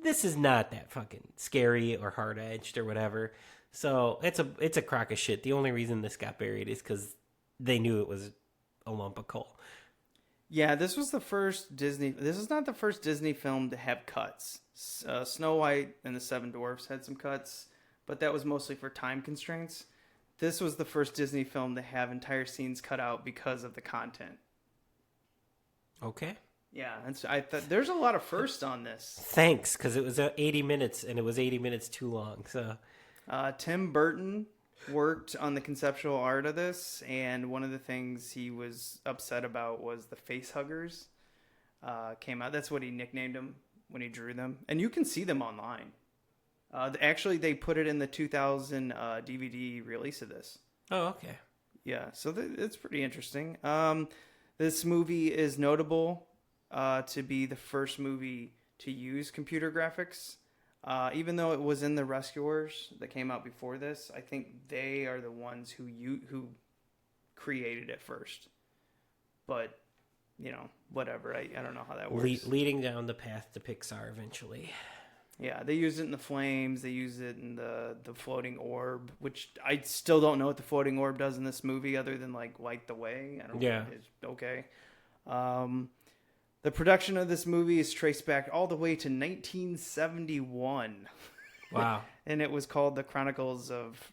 This is not that fucking scary or hard-edged or whatever. So it's a crock of shit. The only reason this got buried is because they knew it was a lump of coal. Yeah, this was the first Disney... This is not the first Disney film to have cuts. Snow White and the Seven Dwarfs had some cuts, but that was mostly for time constraints. This was the first Disney film to have entire scenes cut out because of the content. Okay. Yeah, there's a lot of firsts on this. Thanks, because it was 80 minutes, and it was 80 minutes too long. So, Tim Burton worked on the conceptual art of this, and one of the things he was upset about was the face huggers came out. That's what he nicknamed them when he drew them, and you can see them online. Actually, they put it in the 2000 DVD release of this. Oh, okay. Yeah, so it's pretty interesting. This movie is notable to be the first movie to use computer graphics. Even though it was in The Rescuers that came out before this, I think they are the ones who created it first. But, whatever. I don't know how that works. Leading down the path to Pixar eventually. Yeah, they used it in the flames. They used it in the floating orb, which I still don't know what the floating orb does in this movie other than, light the way. I don't know. It's okay. The production of this movie is traced back all the way to 1971. Wow. And it was called The Chronicles of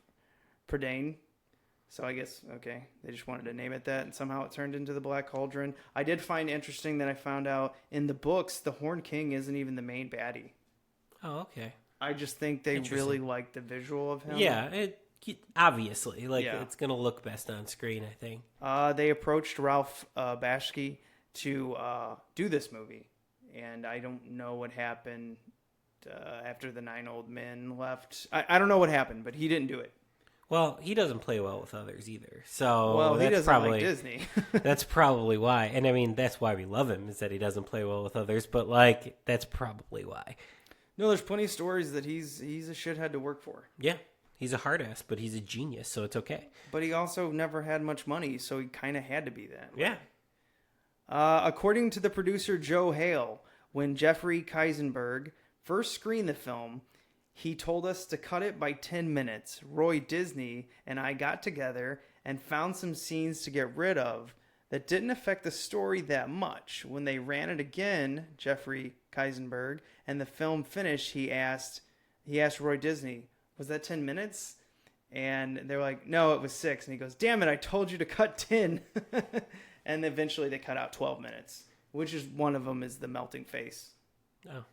Prydain. So I guess, okay, they just wanted to name it that, and somehow it turned into the Black Cauldron. I did find interesting that I found out in the books, the Horned King isn't even the main baddie. Oh, okay. I just think they really like the visual of him. Yeah, obviously. It's going to look best on screen, I think. They approached Ralph Bakshi to do this movie, and I don't know what happened after the 9 old men left. I don't know what happened, but he didn't do it. Well, he doesn't play well with others either. So he doesn't like Disney. That's probably why. And I mean, that's why we love him, is that he doesn't play well with others. But that's probably why. No, there's plenty of stories that he's a shithead to work for. Yeah, he's a hard ass, but he's a genius, so it's okay. But he also never had much money, so he kind of had to be that. Yeah. According to the producer Joe Hale, when Jeffrey Keisenberg first screened the film, he told us to cut it by 10 minutes. Roy Disney and I got together and found some scenes to get rid of that didn't affect the story that much. When they ran it again, Jeffrey Keisenberg, and the film finished, he asked Roy Disney, was that 10 minutes? And they're like, no, it was 6. And he goes, damn it, I told you to cut 10. And eventually they cut out 12 minutes, which is one of them is the melting face. Oh.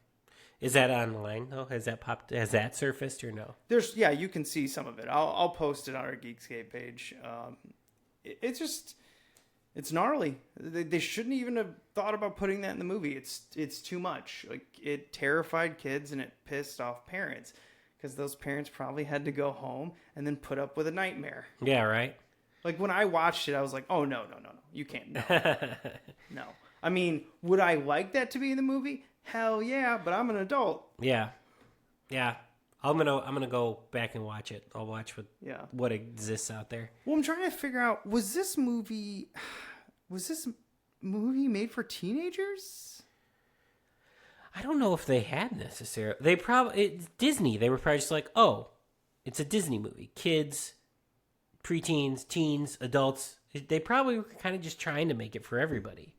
Is that online though? Has that surfaced or no? You can see some of it. I'll post it on our Geekscape page. It's gnarly. They shouldn't even have thought about putting that in the movie. It's too much. It terrified kids and it pissed off parents because those parents probably had to go home and then put up with a nightmare. Yeah, right. When I watched it, I was like, oh, no. You can't. No. I mean, would I like that to be in the movie? Hell yeah, but I'm an adult. Yeah. I'm gonna go back and watch it. I'll watch what exists out there. Well, I'm trying to figure out, was this movie made for teenagers? I don't know if they had necessarily. It's Disney. They were probably just like, oh, it's a Disney movie. Kids, preteens, teens, adults. They probably were kind of just trying to make it for everybody.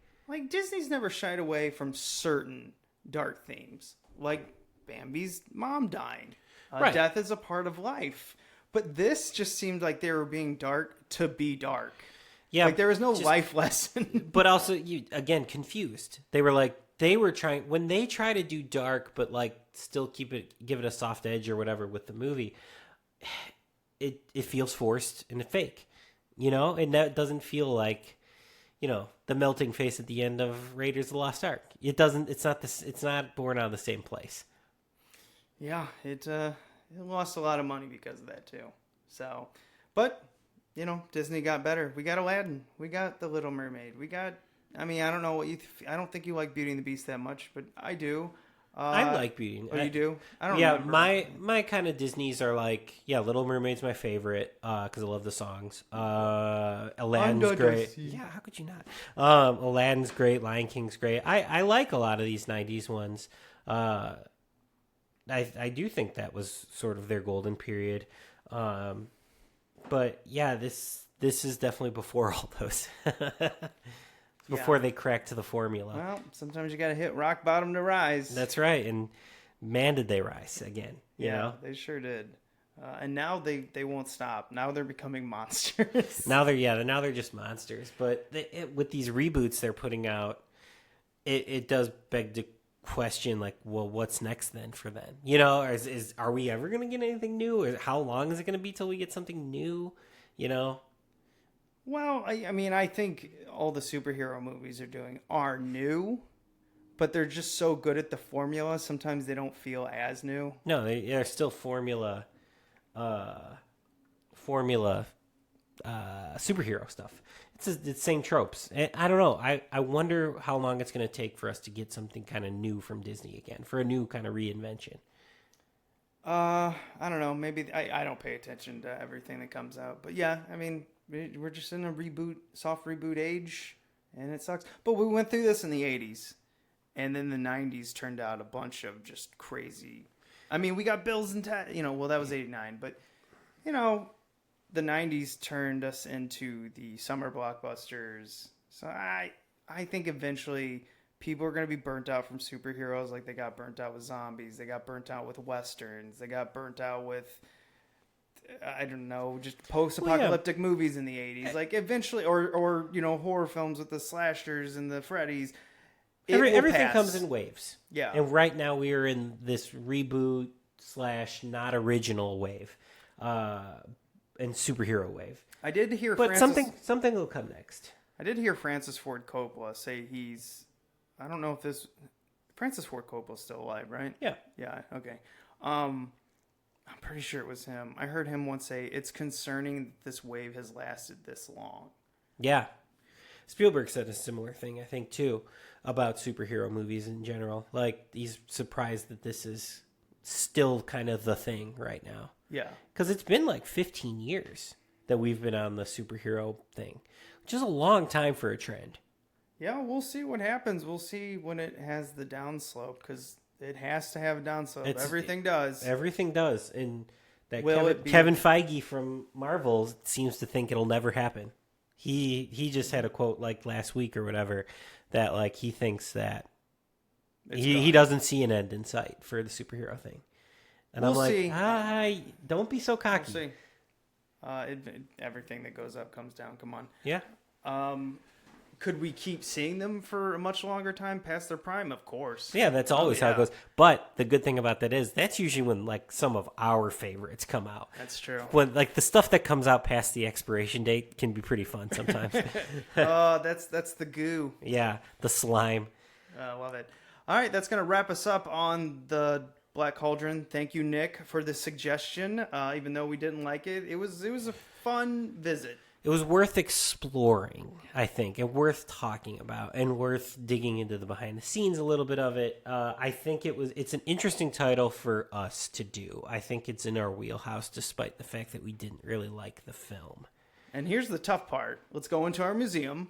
Disney's never shied away from certain dark themes, like Bambi's mom dying. Right. Death is a part of life. But this just seemed like they were being dark to be dark. Yeah. There was no life lesson. But also, confused. They were trying, when they try to do dark, but still give it a soft edge or whatever with the movie, it feels forced and fake, and that doesn't feel like, the melting face at the end of Raiders of the Lost Ark. It's not born out of the same place. Yeah, it lost a lot of money because of that too. So, but Disney got better. We got Aladdin. We got The Little Mermaid. I don't know what I don't think you like Beauty and the Beast that much, but I do. I like Beauty. Oh, you do? I don't. Yeah, remember. my kind of Disney's are Little Mermaid's my favorite because I love the songs. Aladdin's great. Yeah, how could you not? Aladdin's great. Lion King's great. I like a lot of these '90s ones. I do think that was sort of their golden period. But yeah, this is definitely before all those. Before they cracked the formula. Well, sometimes you got to hit rock bottom to rise. That's right, and man, did they rise again. You know? They sure did. And now they won't stop. Now they're becoming monsters. Now they're just monsters. But with these reboots they're putting out, it does beg to question what's next then for them? Are we ever going to get anything new? Or how long is it going to be till we get something new? Well, I think all the superhero movies are new, but they're just so good at the formula. Sometimes they don't feel as new. No, they're still formula superhero stuff. It's the same tropes. I don't know. I wonder how long it's going to take for us to get something kind of new from Disney again, for a new kind of reinvention. I don't know. Maybe I don't pay attention to everything that comes out. But yeah, I mean, we're just in a soft reboot age, and it sucks. But we went through this in the 80s, and then the 90s turned out a bunch of just crazy. I mean, we got Bills and Ted, well, that was 89, but, the 90s turned us into the summer blockbusters. So I think eventually people are going to be burnt out from superheroes like they got burnt out with zombies. They got burnt out with westerns. They got burnt out with, I don't know, just post-apocalyptic movies in the 80s. Like eventually, or horror films with the slashers and the Freddys. Everything comes in waves. Yeah. And right now we are in this reboot / not original wave. And superhero wave. I did hear something will come next. I did hear Francis Ford Coppola say I don't know if Francis Ford Coppola's still alive, right? Yeah. Yeah, okay. I'm pretty sure it was him. I heard him once say, it's concerning that this wave has lasted this long. Yeah. Spielberg said a similar thing, I think, too, about superhero movies in general. Like, he's surprised that this is still kind of the thing right now. Yeah. Because it's been like 15 years that we've been on the superhero thing, which is a long time for a trend. Yeah, we'll see what happens. We'll see when it has the downslope, because it has to have a downslope. Everything does. Everything does. And that Kevin Feige from Marvel seems to think it'll never happen. He just had a quote like last week or whatever that like he thinks that he doesn't see an end in sight for the superhero thing. And we'll I'm like, don't be so cocky. We'll see. Everything that goes up comes down. Come on. Yeah. Could we keep seeing them for a much longer time past their prime? Of course. Yeah, that's always how it goes. But the good thing about that is that's usually when like some of our favorites come out. That's true. When like the stuff that comes out past the expiration date can be pretty fun sometimes. That's the goo. Yeah, the slime. I love it. All right, that's going to wrap us up on the Black Cauldron. Thank you, Nick, for the suggestion. Even though we didn't like it, it was a fun visit. It was worth exploring, I think, and worth talking about, and worth digging into the behind the scenes a little bit of it. I think it's an interesting title for us to do. I think it's in our wheelhouse, despite the fact that we didn't really like the film. And here's the tough part. Let's go into our museum.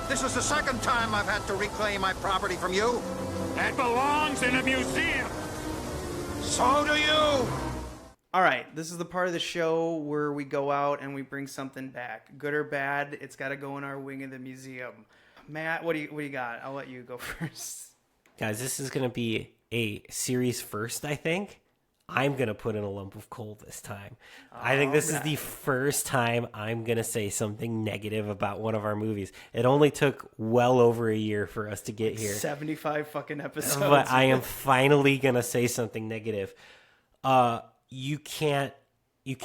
This is the second time I've had to reclaim my property from you. That belongs in a museum. So do you. All right, this is the part of the show where we go out and we bring something back. Good or bad, it's got to go in our wing of the museum. Matt, what do you got? I'll let you go first. Guys, this is going to be a series first, I think. I'm going to put in a lump of coal this time. I think this is the first time I'm going to say something negative about one of our movies. It only took well over a year for us to get here. 75 fucking episodes. But I am finally going to say something negative. You can't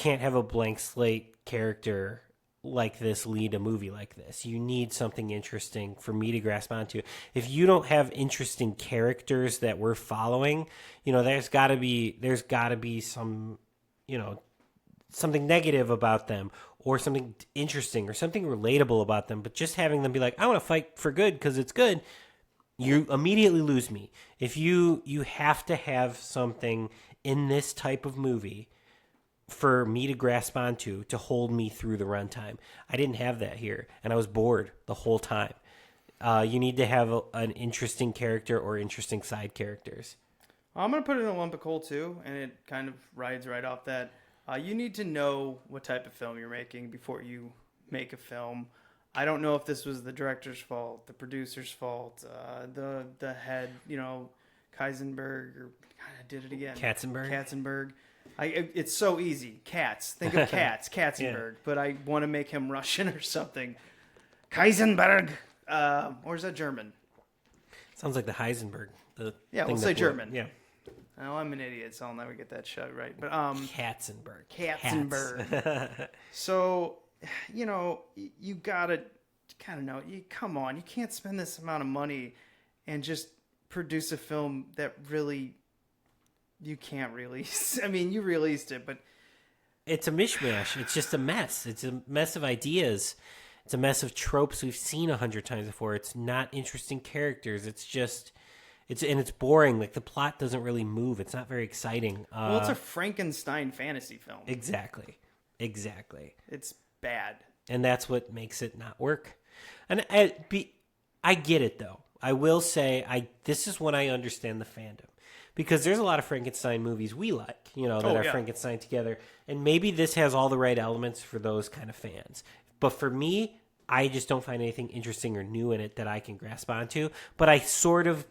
have a blank slate character like this lead a movie like this. You need something interesting for me to grasp onto. If you don't have interesting characters that we're following, there's got to be some, something negative about them, or something interesting or something relatable about them. But just having them be like, I want to fight for good because it's good, you immediately lose me. If you have to have something in this type of movie for me to grasp onto, to hold me through the runtime. I didn't have that here, and I was bored the whole time. You need to have an interesting character or interesting side characters. I'm going to put it in a lump of coal, too, and it kind of rides right off that. You need to know what type of film you're making before you make a film. I don't know if this was the director's fault, the producer's fault, the head, Keisenberg, or God, I did it again. Katzenberg. It's so easy. Cats. Think of cats. Katzenberg. Yeah. But I want to make him Russian or something. Keisenberg. Or is that German? Sounds like the Heisenberg. We'll say German. Yeah. Oh, I'm an idiot, so I'll never get that shit right. But Katzenberg. So, you gotta know. Come on, you can't spend this amount of money and just produce a film that really you can't release. I mean, you released it, but it's a mishmash. It's just a mess. It's a mess of ideas. It's a mess of tropes we've seen 100 times before. It's not interesting characters. It's just, it's boring. Like, the plot doesn't really move. It's not very exciting. Well, it's a Frankenstein fantasy film. Exactly. It's bad. And that's what makes it not work. And I get it, though. I will say, this is when I understand the fandom. Because there's a lot of Frankenstein movies we like, that are Frankenstein together. And maybe this has all the right elements for those kind of fans. But for me, I just don't find anything interesting or new in it that I can grasp onto. But I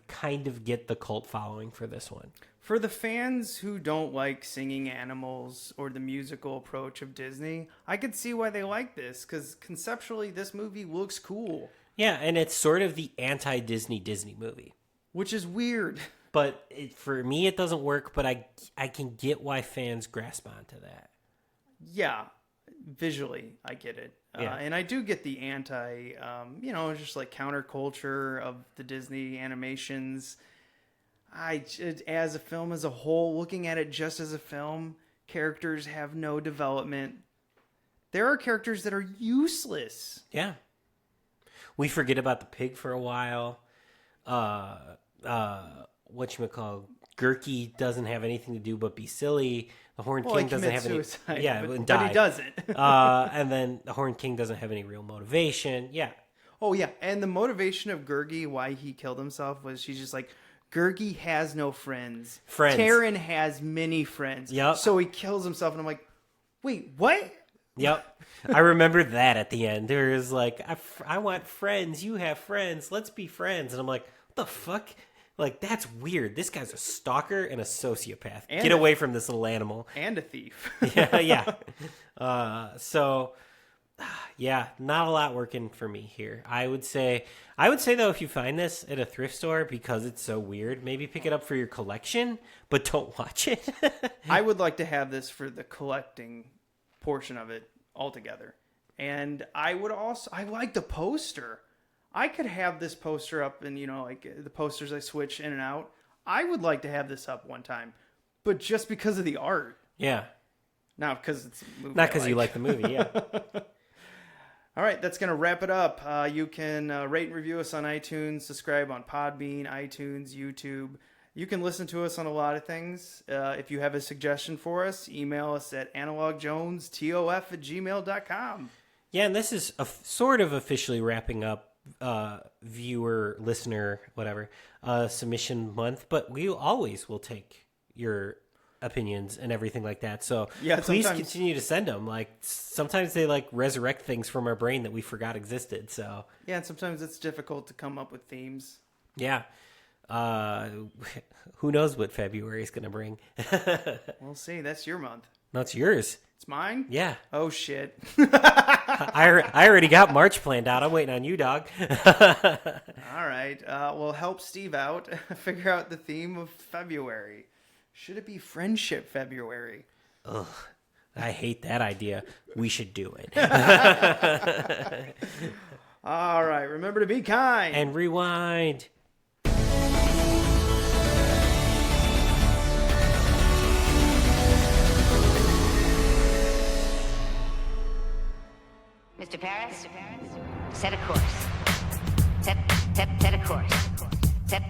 kind of get the cult following for this one. For the fans who don't like singing animals or the musical approach of Disney, I could see why they like this. Because conceptually, this movie looks cool. Yeah, and it's sort of the anti-Disney movie. Which is weird. But for me, it doesn't work, but I can get why fans grasp onto that. Yeah, visually, I get it. Yeah. And I do get the anti, just like counterculture of the Disney animations. As a film as a whole, looking at it just as a film, characters have no development. There are characters that are useless. Yeah. We forget about the pig for a while. Whatchamacallit, Gurky doesn't have anything to do but be silly. The Horned King doesn't have suicide, any... Yeah, but he doesn't. And then the Horned King doesn't have any real motivation. Yeah. Oh, yeah. And the motivation of Gurgi, why he killed himself, was she's just like, Gurgi has no friends. Taran has many friends. Yep. So he kills himself. And I'm like, wait, what? Yep. I remember that at the end. There is like, I want friends. You have friends. Let's be friends. And I'm like, what the fuck? Like, that's weird. This guy's a stalker and a sociopath. Get away from this little animal. And a thief. Yeah. Not a lot working for me here. I would say though, if you find this at a thrift store because it's so weird, maybe pick it up for your collection, but don't watch it. I would like to have this for the collecting portion of it altogether. And I like the poster. I could have this poster up and, like the posters I switch in and out. I would like to have this up one time, but just because of the art. Yeah. Not because it's a movie. Not because you like the movie, yeah. All right, that's going to wrap it up. You can rate and review us on iTunes, subscribe on Podbean, iTunes, YouTube. You can listen to us on a lot of things. If you have a suggestion for us, email us at analogjonestof@gmail.com. Yeah, and this is sort of officially wrapping up viewer, listener, whatever, submission month, but we always will take your opinions and everything like that. So please continue to send them. Like, sometimes they like resurrect things from our brain that we forgot existed. So yeah, and sometimes it's difficult to come up with themes. Yeah. Who knows what February is going to bring? We'll see. That's your month. No, it's yours. It's mine? Yeah. Oh, shit. I already got March planned out. I'm waiting on you, dog. All right. Well, help Steve out. Figure out the theme of February. Should it be Friendship February? Ugh. I hate that idea. We should do it. All right. Remember to be kind. And rewind. Mr. Paris, set a course. Set a course. Set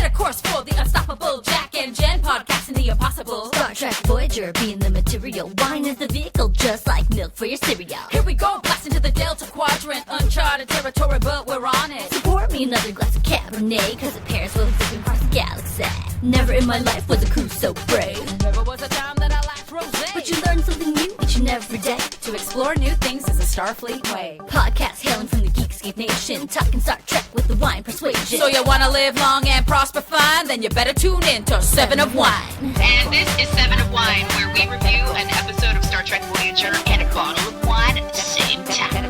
a course for the unstoppable Jack and Jen podcasting the impossible. Star Trek Voyager being the material. Wine is the vehicle, just like milk for your cereal. Here we go, blasting to the Delta Quadrant. Uncharted territory, but we're on it. So pour me another glass of Cabernet, cause it pairs well with different parts of the galaxy. Never in my life was a cruise so brave. Never was a time that I lacked rosé. But you learn something new each and every day. To explore new things is a Starfleet way. Podcast hailing from the Geekscape Nation, talking Star Trek with the wine persuasion. So you wanna live long and prosper fine? Then you better tune in to 7 of Wine. And this is 7 of Wine, where we review an episode of Star Trek Voyager and a bottle of wine at the same time.